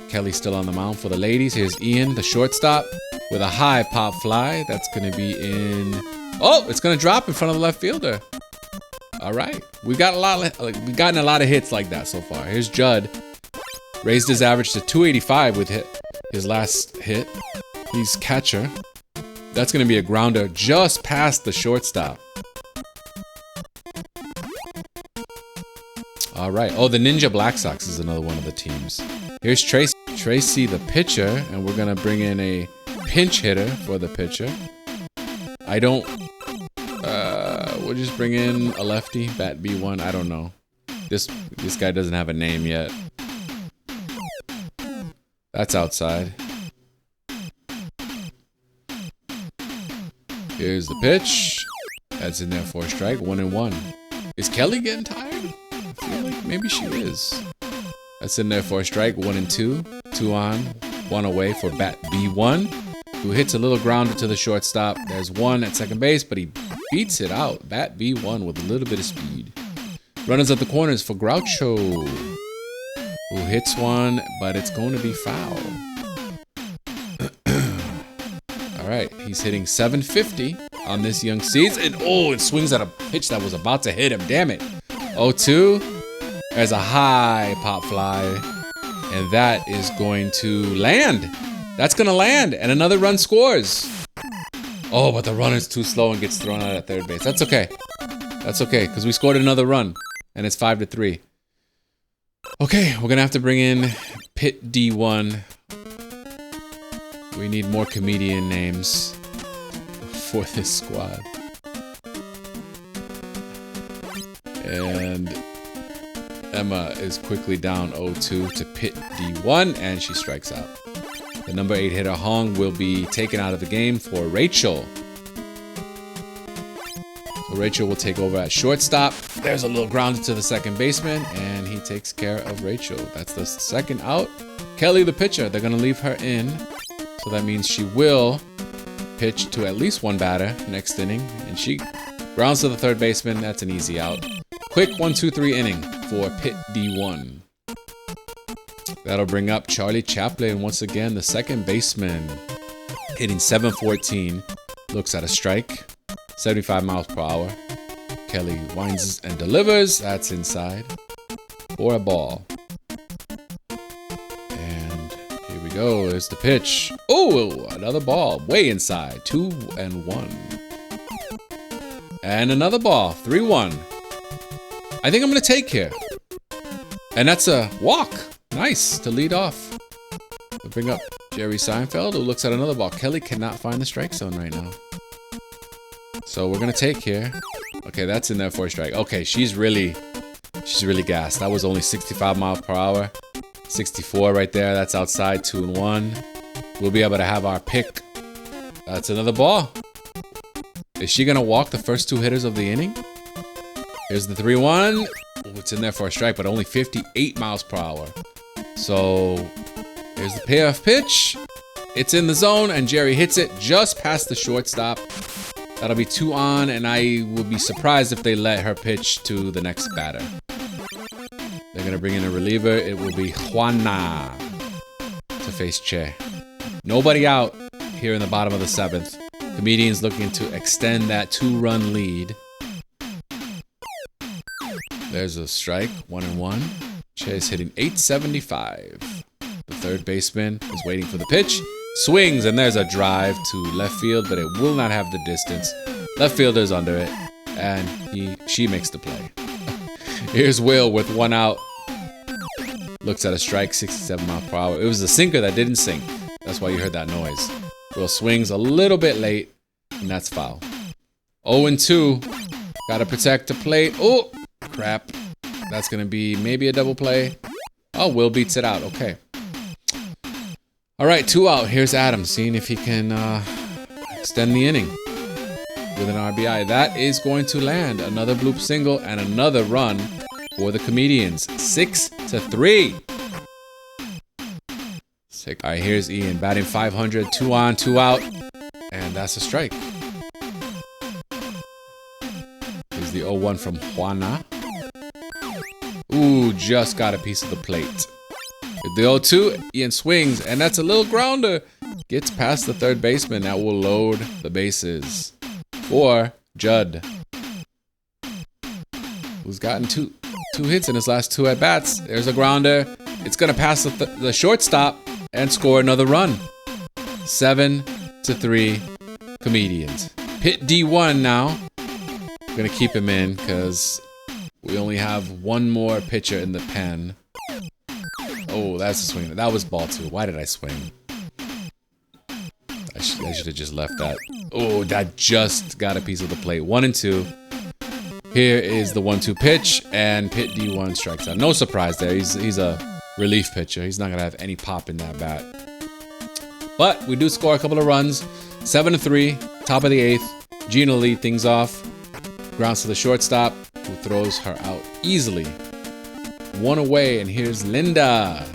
Kelly still on the mound for the ladies. Here's Ian, the shortstop, with a high pop fly. That's going to be in. Oh, it's going to drop in front of the left fielder. All right, we've gotten a lot of hits like that so far. Here's Judd, raised his average to 285 with his last hit. He's catcher. That's going to be a grounder just past the shortstop. All right. Oh, the Ninja Black Sox is another one of the teams. Here's Tracy, the pitcher, and we're going to bring in a pinch hitter for the pitcher. We'll just bring in a lefty, bat B1. I don't know. This guy doesn't have a name yet. That's outside. Here's the pitch. That's in there for a strike. 1-1. Is Kelly getting tired? I feel like maybe she is. That's in there for a strike. 1-2. 2 on, 1 away for bat B1, who hits a little grounder to the shortstop. There's 1 at second base, but he beats it out. Bat B1 with a little bit of speed. Runners at the corners for Groucho, who hits 1, but it's going to be foul. All right, he's hitting 750 on this young season. Oh, it swings at a pitch that was about to hit him. Damn it. 0-2. There's a high pop fly, and that is going to land. That's going to land, and another run scores. Oh, but the runner's too slow and gets thrown out at third base. That's okay. That's okay, because we scored another run, and it's 5-3. Okay, we're going to have to bring in Pit D1. We need more comedian names for this squad. And Emma is quickly down 0-2 to Pit D1, and she strikes out. The number 8 hitter Hong will be taken out of the game for Rachel. So Rachel will take over at shortstop. There's a little grounder to the second baseman, and he takes care of Rachel. That's the second out. Kelly, the pitcher, they're going to leave her in. So that means she will pitch to at least 1 batter next inning, and she grounds to the third baseman. That's an easy out. Quick 1-2-3 inning for Pit D1. That'll bring up Charlie Chaplin once again, the second baseman, hitting 714. Looks at a strike, 75 miles per hour. Kelly winds and delivers. That's inside for a ball. And here we go. There's the pitch. Oh, another ball, way inside. 2-1. And another ball, 3-1. I think I'm going to take here. And that's a walk. Nice to lead off. We'll bring up Jerry Seinfeld, who looks at another ball. Kelly cannot find the strike zone right now. So we're going to take here. Okay, that's in there for a strike. Okay, she's really gassed. That was only 65 miles per hour. 64 right there. That's outside. 2-1. We'll be able to have our pick. That's another ball. Is she going to walk the first 2 hitters of the inning? Here's the 3-1. Oh, it's in there for a strike, but only 58 miles per hour. So here's the payoff pitch. It's in the zone, and Jerry hits it just past the shortstop. That'll be 2 on, and I will be surprised if they let her pitch to the next batter. They're going to bring in a reliever. It will be Juana to face Che. Nobody out here in the bottom of the 7th. Comedian's looking to extend that 2-run lead. There's a strike, 1-1. Che's hitting 875. The third baseman is waiting for the pitch. Swings, and there's a drive to left field, but it will not have the distance. Left fielder's under it, and she makes the play. Here's Will with 1 out. Looks at a strike, 67 miles per hour. It was the sinker that didn't sink. That's why you heard that noise. Will swings a little bit late, and that's foul. 0-2. Gotta protect the plate. Oh, crap. That's gonna be maybe a double play. Oh, Will beats it out. Okay. All right, 2 out. Here's Adam, seeing if he can extend the inning. with an RBI. That is going to land another bloop single and another run for the Comedians. 6-3. Sick. All right, here's Ian batting 500, 2 on, 2 out, and that's a strike. Here's the 0-1 from Juana. Ooh, just got a piece of the plate. With the 0-2, Ian swings, and that's a little grounder. Gets past the third baseman. That will load the bases for Judd, who's gotten two hits in his last 2 at-bats. There's a grounder. It's going to pass the shortstop and score another run. 7-3 Comedians. Hit D1 now. I'm going to keep him in because we only have one more pitcher in the pen. Oh, that's a swing. That was ball 2. Why did I swing? I should have just left that. Oh, that just got a piece of the plate. 1-2. Here is the 1-2 pitch, and Pit D1 strikes out. No surprise there. He's a relief pitcher. He's not gonna have any pop in that bat. But we do score a couple of runs. 7-3. Top of the 8th. Gina lead things off. Grounds to the shortstop, who throws her out easily. 1 away, and here's Linda.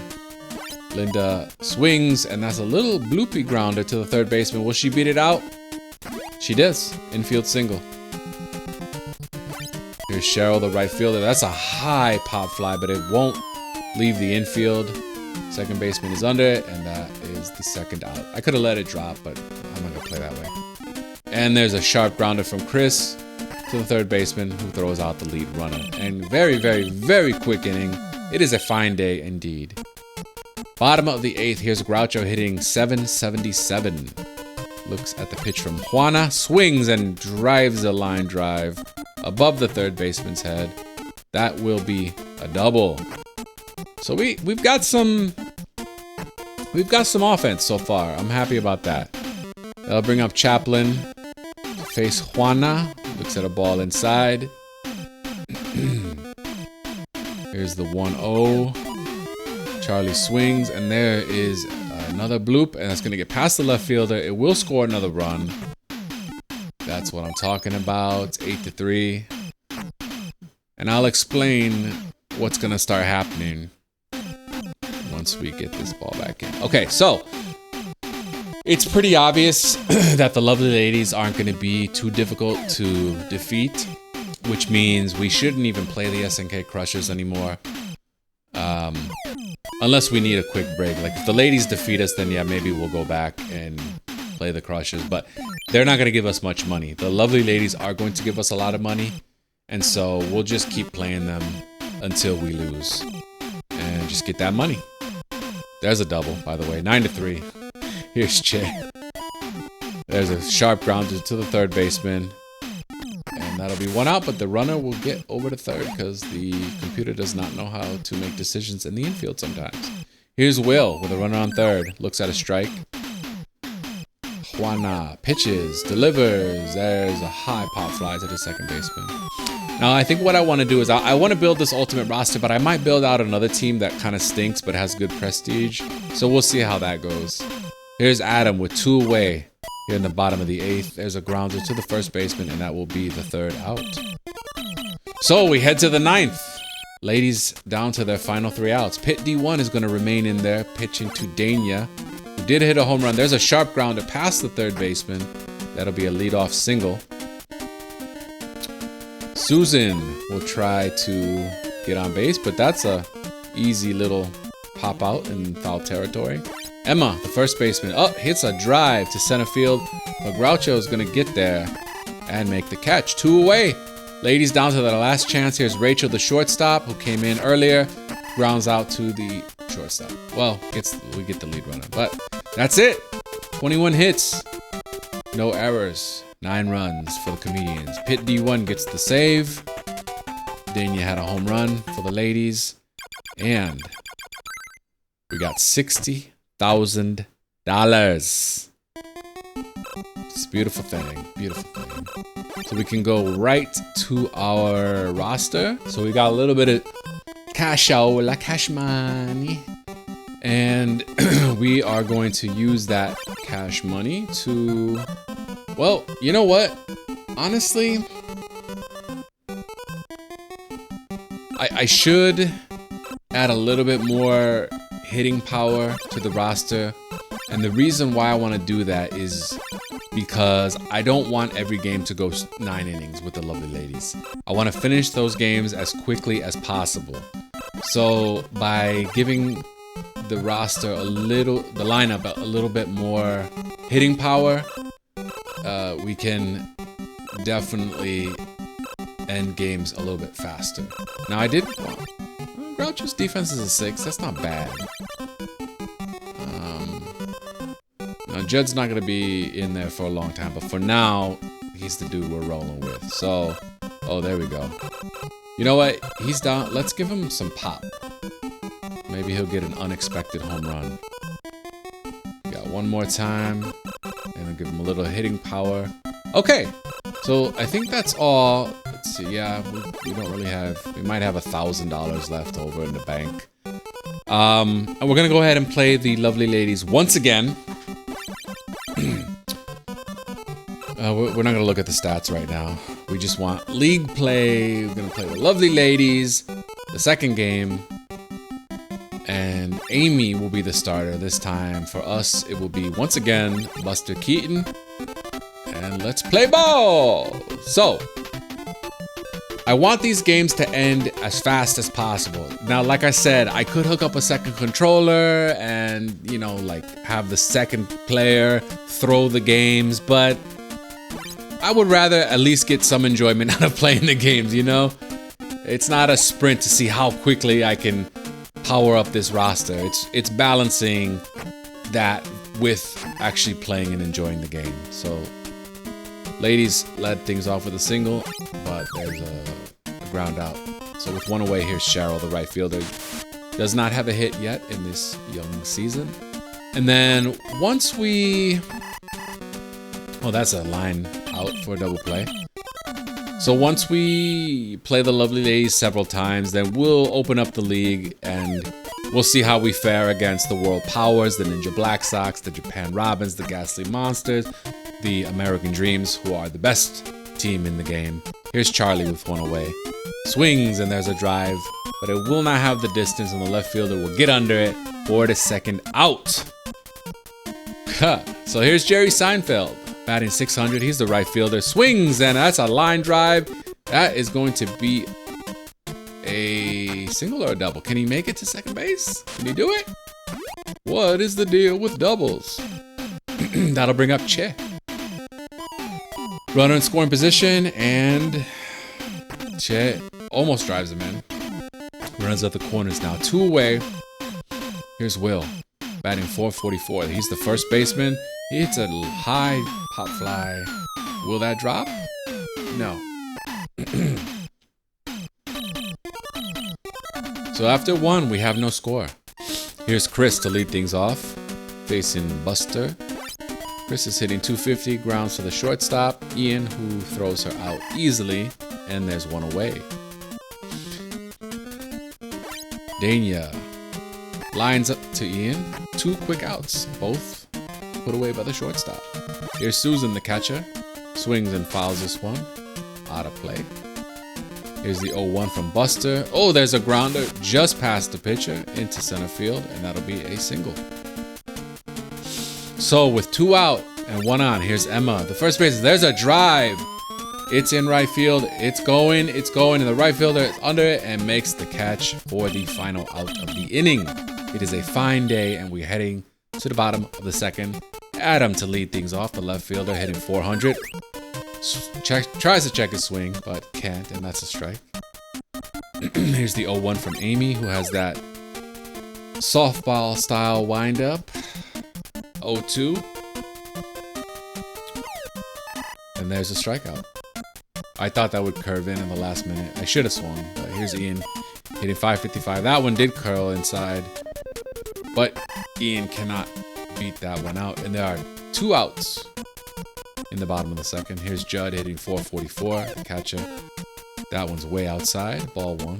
Linda swings, and that's a little bloopy grounder to the third baseman. Will she beat it out? She does. Infield single. Here's Cheryl, the right fielder. That's a high pop fly, but it won't leave the infield. Second baseman is under it, and that is the second out. I could have let it drop, but I'm not going to play that way. And there's a sharp grounder from Chris to the third baseman, who throws out the lead runner. And very, very, very quick inning. It is a fine day indeed. Bottom of the 8th, here's Groucho hitting 777. Looks at the pitch from Juana, swings and drives a line drive above the third baseman's head. That will be a double. So we've got some offense so far. I'm happy about that. That'll bring up Chaplin. Face Juana. Looks at a ball inside. Here's the 1-0. Charlie swings, and there is another bloop, and it's going to get past the left fielder. It will score another run. That's what I'm talking about. 8-3. And I'll explain what's going to start happening once we get this ball back in. Okay, so it's pretty obvious that the Lovely Ladies aren't going to be too difficult to defeat, which means we shouldn't even play the SNK Crushers anymore. Unless we need a quick break. Like, if the ladies defeat us, then yeah, maybe we'll go back and play the Crushers. But they're not going to give us much money. The Lovely Ladies are going to give us a lot of money. And so we'll just keep playing them until we lose. And just get that money. There's a double, by the way. 9-3. Here's Che. There's a sharp grounder to the third baseman. And that'll be 1 out, but the runner will get over to third because the computer does not know how to make decisions in the infield sometimes. Here's Will with a runner on third. Looks at a strike. Juana pitches, delivers. There's a high pop fly to the second baseman. Now, I think what I want to do is I want to build this ultimate roster, but I might build out another team that kind of stinks but has good prestige. So we'll see how that goes. Here's Adam with 2 away. Here in the bottom of the 8th, there's a grounder to the first baseman, and that will be the third out. So we head to the 9th. Ladies down to their final 3 outs. Pit D1 is going to remain in there, pitching to Dania, who did hit a home run. There's a sharp grounder past the third baseman. That'll be a leadoff single. Susan will try to get on base, but that's a easy little pop out in foul territory. Emma, the first baseman, hits a drive to center field, but Groucho is going to get there and make the catch. 2 away. Ladies down to their last chance. Here's Rachel, the shortstop, who came in earlier, grounds out to the shortstop. Well, we get the lead runner, but that's it. 21 hits, no errors, 9 runs for the Comedians. Pit D1 gets the save. Dania had a home run for the ladies, and we got $60,000. It's a beautiful thing, beautiful thing. So we can go right to our roster. So we got a little bit of cash money. And we are going to use that cash money to, well, you know what? honestly, I should add a little bit more hitting power to the roster. And the reason why I want to do that is because I don't want every game to go 9 innings with the lovely ladies. I want to finish those games as quickly as possible. So by giving the roster the lineup a little bit more hitting power, we can definitely end games a little bit faster. Now I did want Groucho's defense is a 6. That's not bad. Now Judd's not gonna be in there for a long time, but for now, he's the dude we're rolling with. So, oh, there we go. You know what? He's down. Let's give him some pop. Maybe he'll get an unexpected home run. Got one more time, and I'll give him a little hitting power. Okay, so I think that's all. Let's see. Yeah, we don't really have. We might have $1,000 left over in the bank. And we're gonna go ahead and play the lovely ladies once again. We're not gonna look at the stats right now. We just want league play. We're gonna play the lovely ladies, the second game, and Amy will be the starter this time. For us, it will be once again Buster Keaton, and let's play ball. So, I want these games to end as fast as possible. Now, like I said, I could hook up a second controller and, you know, like have the second player throw the games, but I would rather at least get some enjoyment out of playing the games, you know? It's not a sprint to see how quickly I can power up this roster. It's balancing that with actually playing and enjoying the game. So, ladies led things off with a single, but there's a ground out. So with one away, here's Cheryl, the right fielder. Does not have a hit yet in this young season. And then once we... Oh, that's a line out for a double play. So once we play the lovely ladies several times, then we'll open up the league and we'll see how we fare against the World Powers, the Ninja Black Sox, the Japan Robins, the Ghastly Monsters, the American Dreams, who are the best team in the game. Here's Charlie with one away. Swings and there's a drive, but it will not have the distance, and the left fielder will get under it for the second out. So here's Jerry Seinfeld, batting 600. He's the right fielder. Swings, and that's a line drive. That is going to be a single or a double. Can he make it to second base? Can he do it? What is the deal with doubles? That'll bring up Che. Runner in scoring position, and Che almost drives him in. Runs up the corners now. 2 away. Here's Will, batting 444. He's the first baseman. He hits a high pop fly. Will that drop? No. So after 1, we have no score. Here's Chris to lead things off, facing Buster. Chris is hitting 250, grounds to the shortstop. Ian, who throws her out easily, and there's 1 away. Dania lines up to Ian. 2 quick outs, both put away by the shortstop. Here's Susan, the catcher. Swings and fouls this one. Out of play. Here's the 0-1 from Buster. Oh, there's a grounder just past the pitcher into center field, and that'll be a single. So with 2 out and 1 on, here's Emma. The first base, there's a drive. It's in right field. It's going, and the right fielder is under it and makes the catch for the final out of the inning. It is a fine day, and we're heading to the bottom of the second. Adam to lead things off, the left fielder hitting 400. Tries to check his swing, but can't, and that's a strike. Here's the 0-1 from Amy, who has that softball style windup. 0-2. And there's a strikeout. I thought that would curve in the last minute. I should have swung, but here's Ian hitting 555. That one did curl inside, but Ian cannot beat that one out. And there are 2 outs in the bottom of the second. Here's Judd hitting 444, the catcher. That one's way outside, ball 1.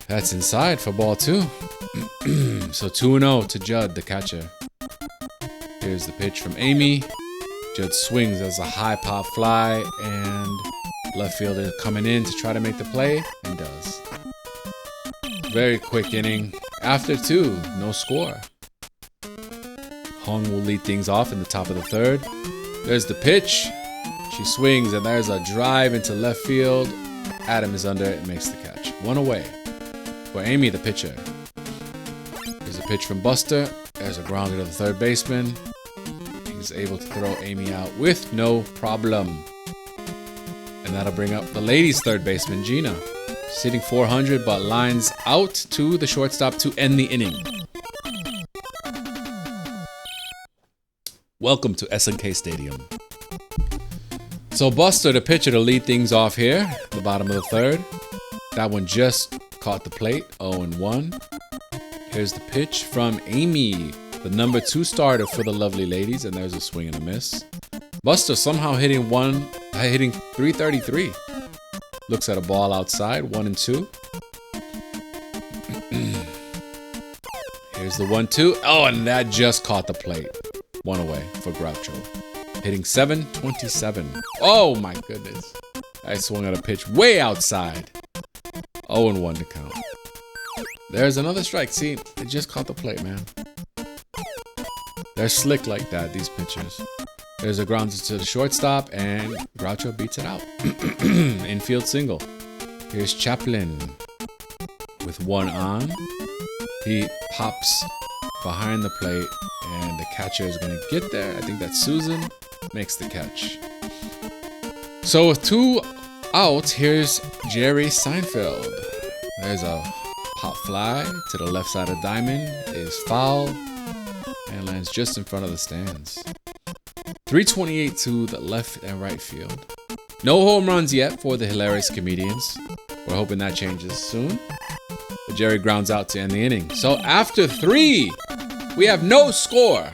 That's inside for ball 2. So 2-0 to Judd, the catcher. Here's the pitch from Amy. Judd swings as a high pop fly, and left fielder coming in to try to make the play, and does. Very quick inning. After 2, no score. Hung will lead things off in the top of the 3rd. There's the pitch. She swings, and there's a drive into left field. Adam is under it, makes the catch. 1 away for Amy, the pitcher. There's a pitch from Buster. There's a grounder to the 3rd baseman. He's able to throw Amy out with no problem. And that'll bring up the ladies' 3rd baseman, Gina. She's hitting 400, but lines out to the shortstop to end the inning. Welcome to SNK Stadium. So Buster, the pitcher, to lead things off here, the bottom of the 3rd. That one just caught the plate, 0-1. Here's the pitch from Amy, the number 2 starter for the lovely ladies, and there's a swing and a miss. Buster somehow hitting 333. Looks at a ball outside, 1-2. Here's the 1-2. Oh, and that just caught the plate. 1 away for Groucho. Hitting 727. Oh my goodness. I swung at a pitch way outside. 0-1 to count. There's another strike. See, it just caught the plate, man. They're slick like that, these pitchers. There's a ground to the shortstop, and Groucho beats it out. Infield single. Here's Chaplin with 1 on. He pops behind the plate, and the catcher is going to get there. I think that's Susan. Makes the catch. So with 2 out, here's Jerry Seinfeld. There's a pop fly to the left side of diamond. Is foul and lands just in front of the stands. 328 to the left and right field. No home runs yet for the hilarious comedians. We're hoping that changes soon. But Jerry grounds out to end the inning. So after 3, we have no score.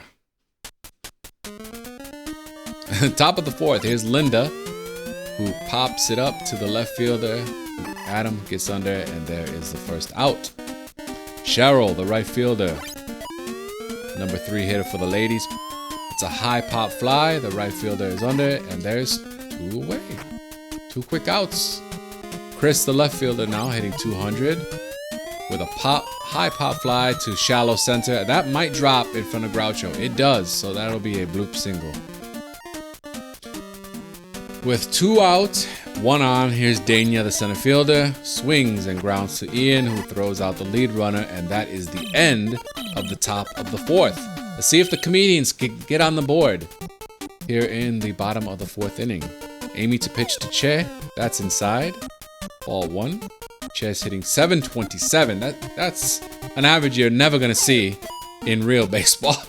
Top of the 4th, here's Linda, who pops it up to the left fielder. Adam gets under, and there is the first out. Cheryl, the right fielder, number 3 hitter for the ladies. It's a high pop fly. The right fielder is under, and there's 2 away. 2 quick outs. Chris, the left fielder, now hitting 200 with a high pop fly to shallow center. That might drop in front of Groucho. It does, so that'll be a bloop single. With 2 out, 1 on, here's Dania, the center fielder. Swings and grounds to Ian, who throws out the lead runner, and that is the end of the top of the 4th. Let's see if the comedians can get on the board here in the bottom of the 4th inning. Amy to pitch to Che. That's inside. Ball 1. Che's hitting 727. That's an average you're never going to see in real baseball.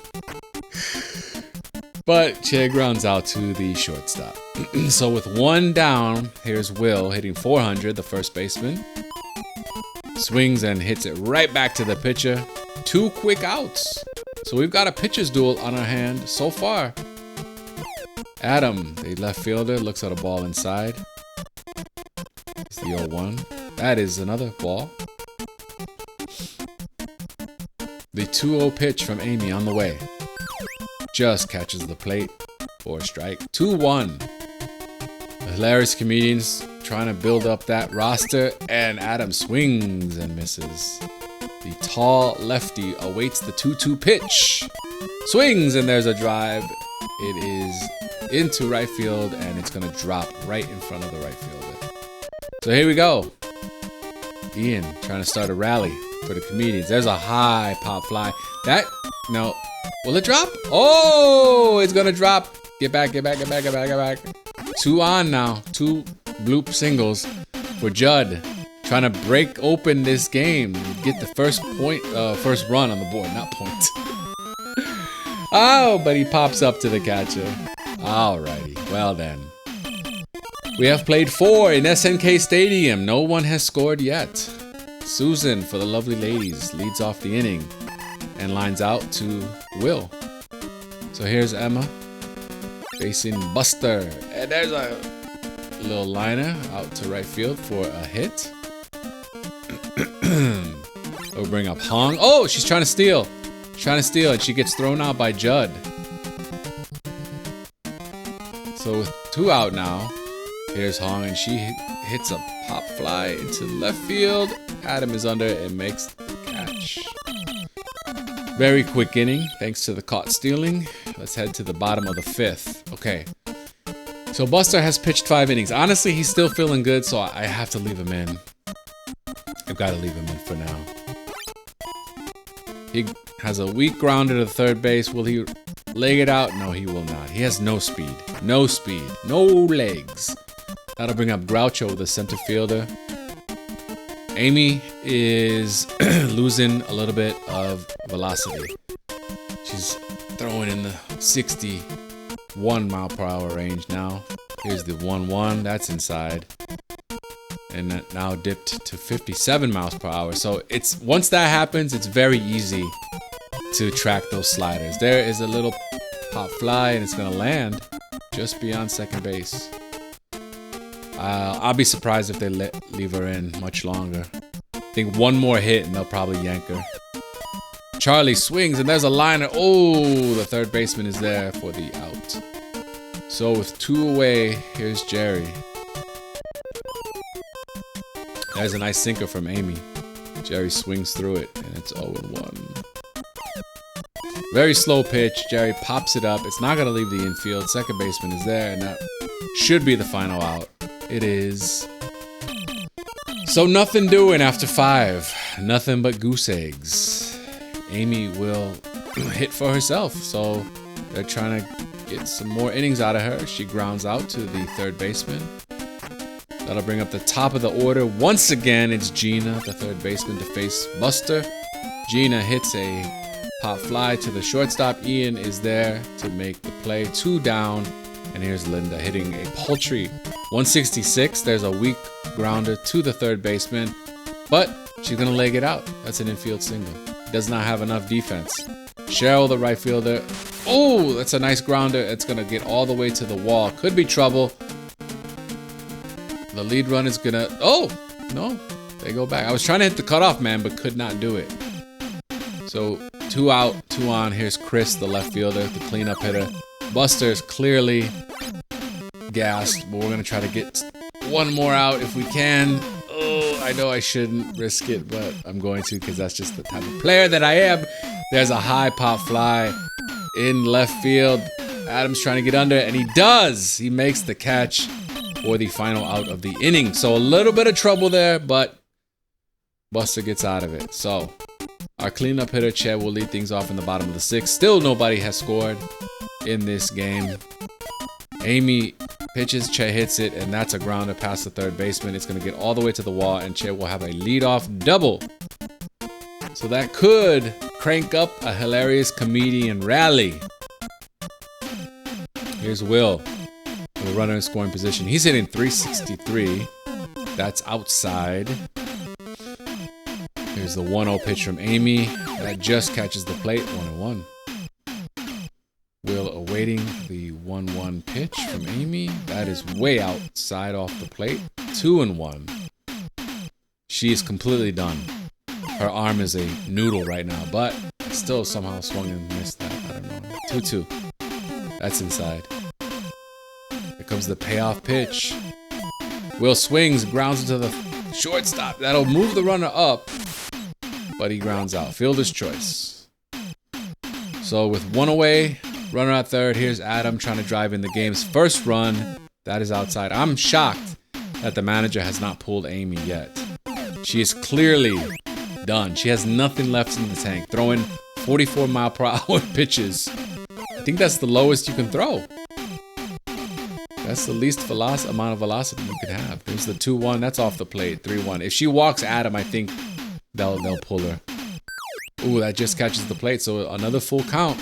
But Che grounds out to the shortstop. So with 1 down, here's Will hitting 400, the first baseman. Swings and hits it right back to the pitcher. 2 quick outs. So we've got a pitcher's duel on our hand so far. Adam, the left fielder, looks at a ball inside. It's the 0-1. That is another ball. The 2-0 pitch from Amy on the way. Just catches the plate for a strike. 2-1. The hilarious comedians trying to build up that roster, and Adam swings and misses. The tall lefty awaits the 2-2 pitch. Swings, and there's a drive. It is into right field, and it's going to drop right in front of the right fielder. So here we go. Ian trying to start a rally for the comedians. There's a high pop fly. No. Will it drop? Oh, it's going to drop. Get back. 2 on now. 2 bloop singles for Judd. Trying to break open this game. Get the first run on the board, not point. Oh, but he pops up to the catcher. Alrighty, well then. We have played 4 in SNK Stadium. No one has scored yet. Susan, for the lovely ladies, leads off the inning and lines out to Will. So here's Emma facing Buster. And there's a little liner out to right field for a hit. We'll bring up Hong. Oh, she's trying to steal. And she gets thrown out by Judd. 2 out now. Here's Hong, and she hits a pop fly into left field. Adam is under and makes the catch. Very quick inning, thanks to the caught stealing. Let's head to the bottom of the 5th. Okay. So Buster has pitched 5 innings. Honestly, he's still feeling good, so I have to leave him in. I've got to leave him in for now. He has a weak grounder to third base. Will he leg it out? No, he will not. He has no speed. No speed. No legs. That'll bring up Groucho, the center fielder. Amy is losing a little bit of velocity. She's throwing in the 61 mile per hour range now. Here's the 1-1. That's inside. And that now dipped to 57 miles per hour. So it's once that happens, it's very easy to track those sliders. There is a little pop fly, and it's gonna land just beyond second base. I'll be surprised if they leave her in much longer. I think one more hit and they'll probably yank her. Charlie swings, and there's a liner. Oh, the third baseman is there for the out. So with 2 away, here's Jerry. There's a nice sinker from Amy. Jerry swings through it, and it's 0-1. Very slow pitch. Jerry pops it up. It's not going to leave the infield. Second baseman is there, and that should be the final out. It is. So nothing doing after 5. Nothing but goose eggs. Amy will hit for herself, so they're trying to get some more innings out of her. She grounds out to the third baseman. That'll bring up the top of the order. Once again, it's Gina, the third baseman, to face Buster. Gina hits a pop fly to the shortstop. Ian is there to make the play. 2 down. And here's Linda hitting a paltry 166. There's a weak grounder to the third baseman. But she's going to leg it out. That's an infield single. Does not have enough defense. Cheryl, the right fielder. Oh, that's a nice grounder. It's going to get all the way to the wall. Could be trouble. The lead run is gonna. Oh no, they go back. I was trying to hit the cutoff man, but could not do it. So 2 out, 2 on. Here's Chris, the left fielder, the cleanup hitter. Buster's clearly gassed, but we're gonna try to get 1 more out if we can. Oh, I know I shouldn't risk it, but I'm going to because that's just the type of player that I am. There's a high pop fly in left field. Adam's trying to get under, and he does. He makes the catch for the final out of the inning. So a little bit of trouble there, but Buster gets out of it. So our cleanup hitter, Chet, will lead things off in the bottom of the 6th. Still nobody has scored in this game. Amy pitches, Chet hits it, and that's a grounder past the third baseman. It's going to get all the way to the wall, and Chet will have a leadoff double. So that could crank up a hilarious comedian rally. Here's Will. The runner in scoring position. He's hitting 363. That's outside. Here's the 1-0 pitch from Amy. That just catches the plate. 1-1. Will awaiting the 1-1 pitch from Amy. That is way outside off the plate. 2-1. She is completely done. Her arm is a noodle right now, but still somehow swung and missed that. I don't know. 2-2. That's inside. Here comes the payoff pitch. Will swings, grounds into the shortstop. That'll move the runner up, but he grounds out. Fielder's choice. So with 1 away, runner at third, here's Adam trying to drive in the game's first run. That is outside. I'm shocked that the manager has not pulled Amy yet. She is clearly done. She has nothing left in the tank. Throwing 44 mile per hour pitches. I think that's the lowest you can throw. That's the least amount of velocity you could have. There's the 2-1. That's off the plate. 3-1. If she walks Adam, I think they'll pull her. Ooh, that just catches the plate. So another full count.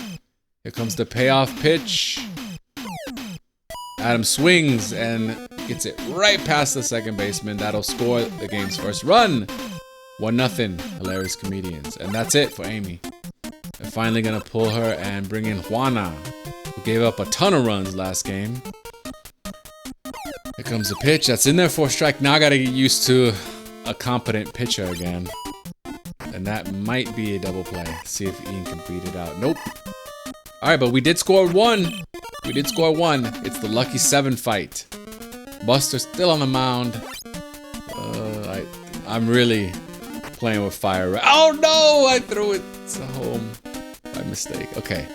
Here comes the payoff pitch. Adam swings and gets it right past the second baseman. That'll score the game's first run. 1-0. Hilarious comedians. And that's it for Amy. They're finally going to pull her and bring in Juana, who gave up a ton of runs last game. Here comes the pitch. That's in there for a strike. Now I got to get used to a competent pitcher again. And that might be a double play. See if Ian can beat it out. Nope. All right, but we did score 1. We did score 1. It's the lucky 7 fight. Buster still on the mound. I'm really playing with fire. Oh no! I threw it to home by mistake. Okay.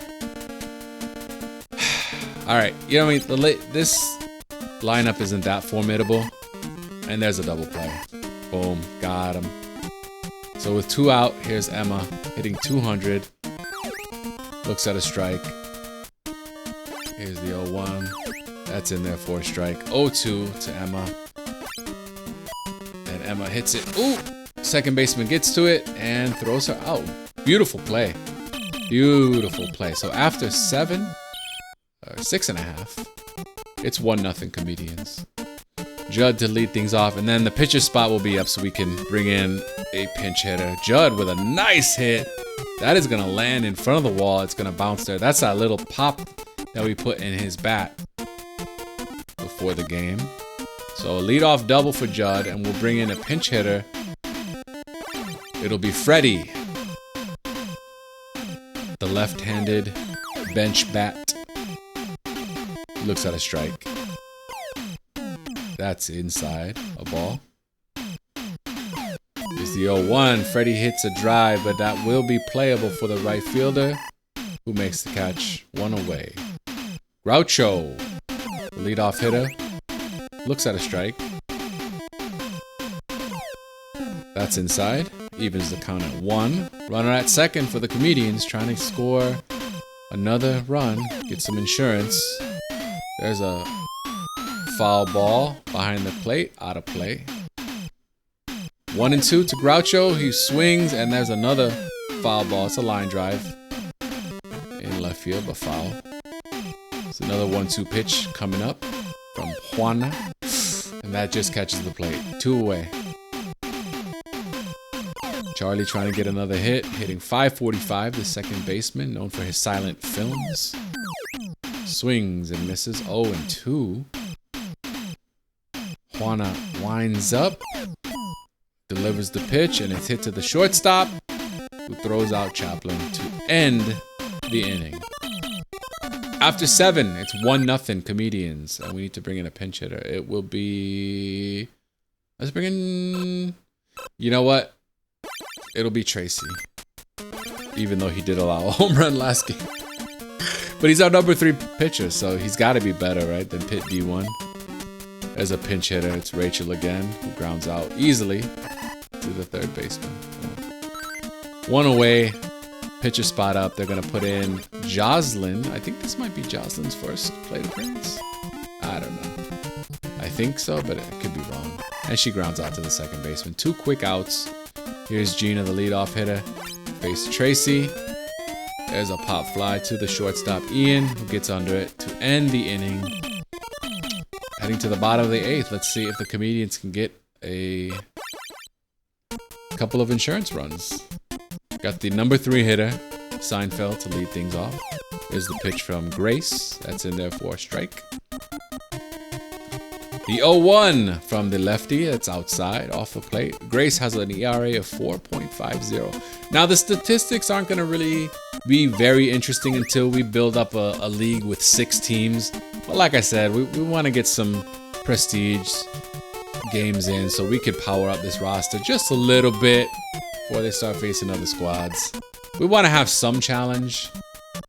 All right. You know what I mean? This lineup isn't that formidable. And there's a double play. Boom. Got him. So with 2 out, here's Emma hitting 200. Looks at a strike. Here's the 0-1. That's in there for a strike. 0-2 to Emma. And Emma hits it. Ooh! Second baseman gets to it and throws her out. Beautiful play. Beautiful play. So after 7, or 6.5, it's 1-0 Comedians. Judd to lead things off, and then the pitcher spot will be up so we can bring in a pinch hitter. Judd with a nice hit. That is gonna land in front of the wall. It's gonna bounce there. That's that little pop that we put in his bat before the game. So a leadoff double for Judd, and we'll bring in a pinch hitter. It'll be Freddie, the left-handed bench bat. Looks at a strike. That's inside a ball. Here's the 0-1. Freddie hits a drive, but that will be playable for the right fielder, who makes the catch. 1 away. Groucho, the leadoff hitter, looks at a strike. That's inside. Evens the count at 1. Runner at second for the Comedians, trying to score another run, get some insurance. There's a foul ball behind the plate, out of play. 1-2 to Groucho. He swings, and there's another foul ball. It's a line drive in left field, but foul. It's another 1-2 pitch coming up from Juana, and that just catches the plate. 2 away. Charlie trying to get another hit, hitting .545, the second baseman, known for his silent films. Swings and misses. 0-2. Juana winds up, delivers the pitch, and it's hit to the shortstop, who throws out Chaplin to end the inning. After 7, it's 1-0 Comedians, and we need to bring in a pinch hitter. It will be... Let's bring in... You know what? It'll be Tracy, even though he did allow a home run last game. But he's our number 3 pitcher, so he's got to be better, right, than Pit D1. As a pinch hitter, it's Rachel again, who grounds out easily to the third baseman. 1 away, pitcher spot up. They're going to put in Jocelyn. I think this might be Jocelyn's first plate appearance. I don't know. I think so, but it could be wrong. And she grounds out to the second baseman. 2 quick outs. Here's Gina, the leadoff hitter. Face Tracy. There's a pop fly to the shortstop, Ian, who gets under it to end the inning. Heading to the bottom of the 8th. Let's see if the Comedians can get a couple of insurance runs. Got the number 3 hitter, Seinfeld, to lead things off. There's the pitch from Grace. That's in there for a strike. The 0-1 from the lefty. That's outside, off the plate. Grace has an ERA of 4.50. Now, the statistics aren't going to really be very interesting until we build up a league with 6 teams. But like I said, we want to get some prestige games in so we could power up this roster just a little bit before they start facing other squads. We want to have some challenge,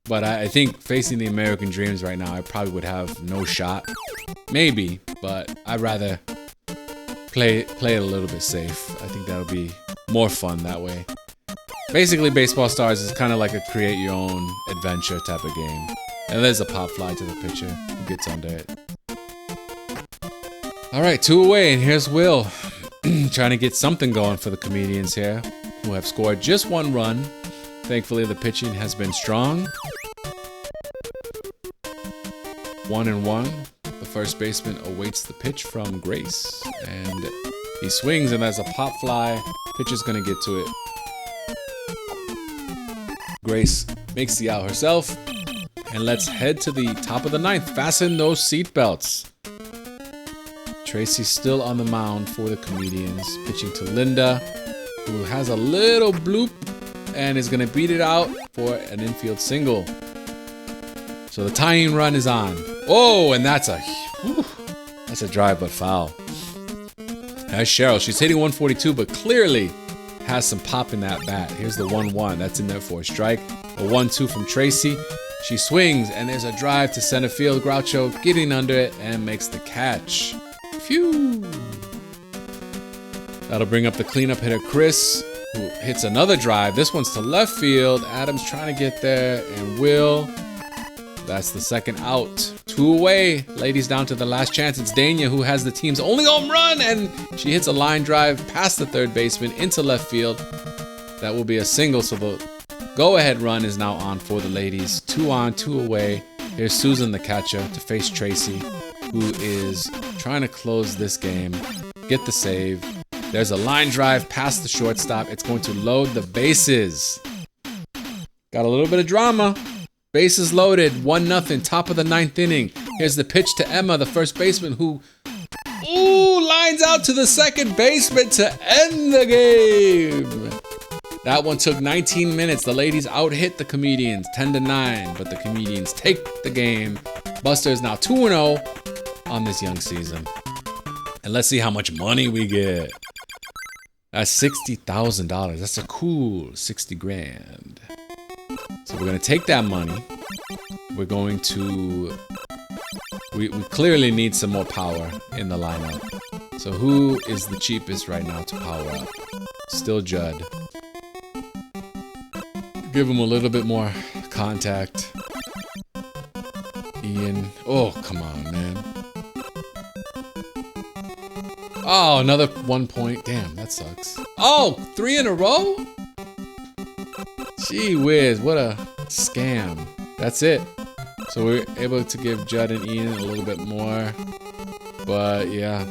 but I think facing the American Dreams right now, I probably would have no shot. Maybe, but I'd rather play it a little bit safe. I think that'll be more fun that way. Basically, Baseball Stars is kind of like a create your own adventure type of game. And there's a pop fly to the pitcher who gets under it. All right, 2 away, and here's Will trying to get something going for the Comedians here, who have scored just 1 run. Thankfully, the pitching has been strong. 1-1. The first baseman awaits the pitch from Grace, and he swings, and there's a pop fly. Pitcher's gonna get to it. Grace makes the out herself, and let's head to the top of the 9th. Fasten those seatbelts. Tracy's still on the mound for the Comedians, pitching to Linda, who has a little bloop and is gonna beat it out for an infield single. So the tying run is on. Oh, and that's a drive but foul. That's Cheryl. She's hitting 142, but clearly has some pop in that bat. Here's the 1-1. That's in there for a strike. A 1-2 from Tracy. She swings, and there's a drive to center field. Groucho getting under it and makes the catch. Phew. That'll bring up the cleanup hitter, Chris, who hits another drive. This one's to left field. Adams trying to get there, and will. That's the second out. 2 away. Ladies down to the last chance. It's Dania who has the team's only home run, and she hits a line drive past the third baseman into left field. That will be a single, so the go-ahead run is now on for the ladies. 2 on, 2 away. Here's Susan, the catcher, to face Tracy, who is trying to close this game, get the save. There's a line drive past the shortstop. It's going to load the bases. Got a little bit of drama. Bases loaded, 1-0, top of the 9th inning. Here's the pitch to Emma, the first baseman, who lines out to the second baseman to end the game. That one took 19 minutes. The ladies out-hit the Comedians 10-9, but the Comedians take the game. Buster is now 2-0 on this young season. And let's see how much money we get. That's $60,000. That's a cool 60 grand. So we're going to take that money. We're going to... We clearly need some more power in the lineup. So who is the cheapest right now to power up? Still Judd. Give him a little bit more contact. Ian. Oh, come on, man. Oh, another 1 point. Damn, that sucks. Oh, 3 in a row? Gee whiz, what a scam. That's it. So we're able to give Judd and Ian a little bit more. But yeah,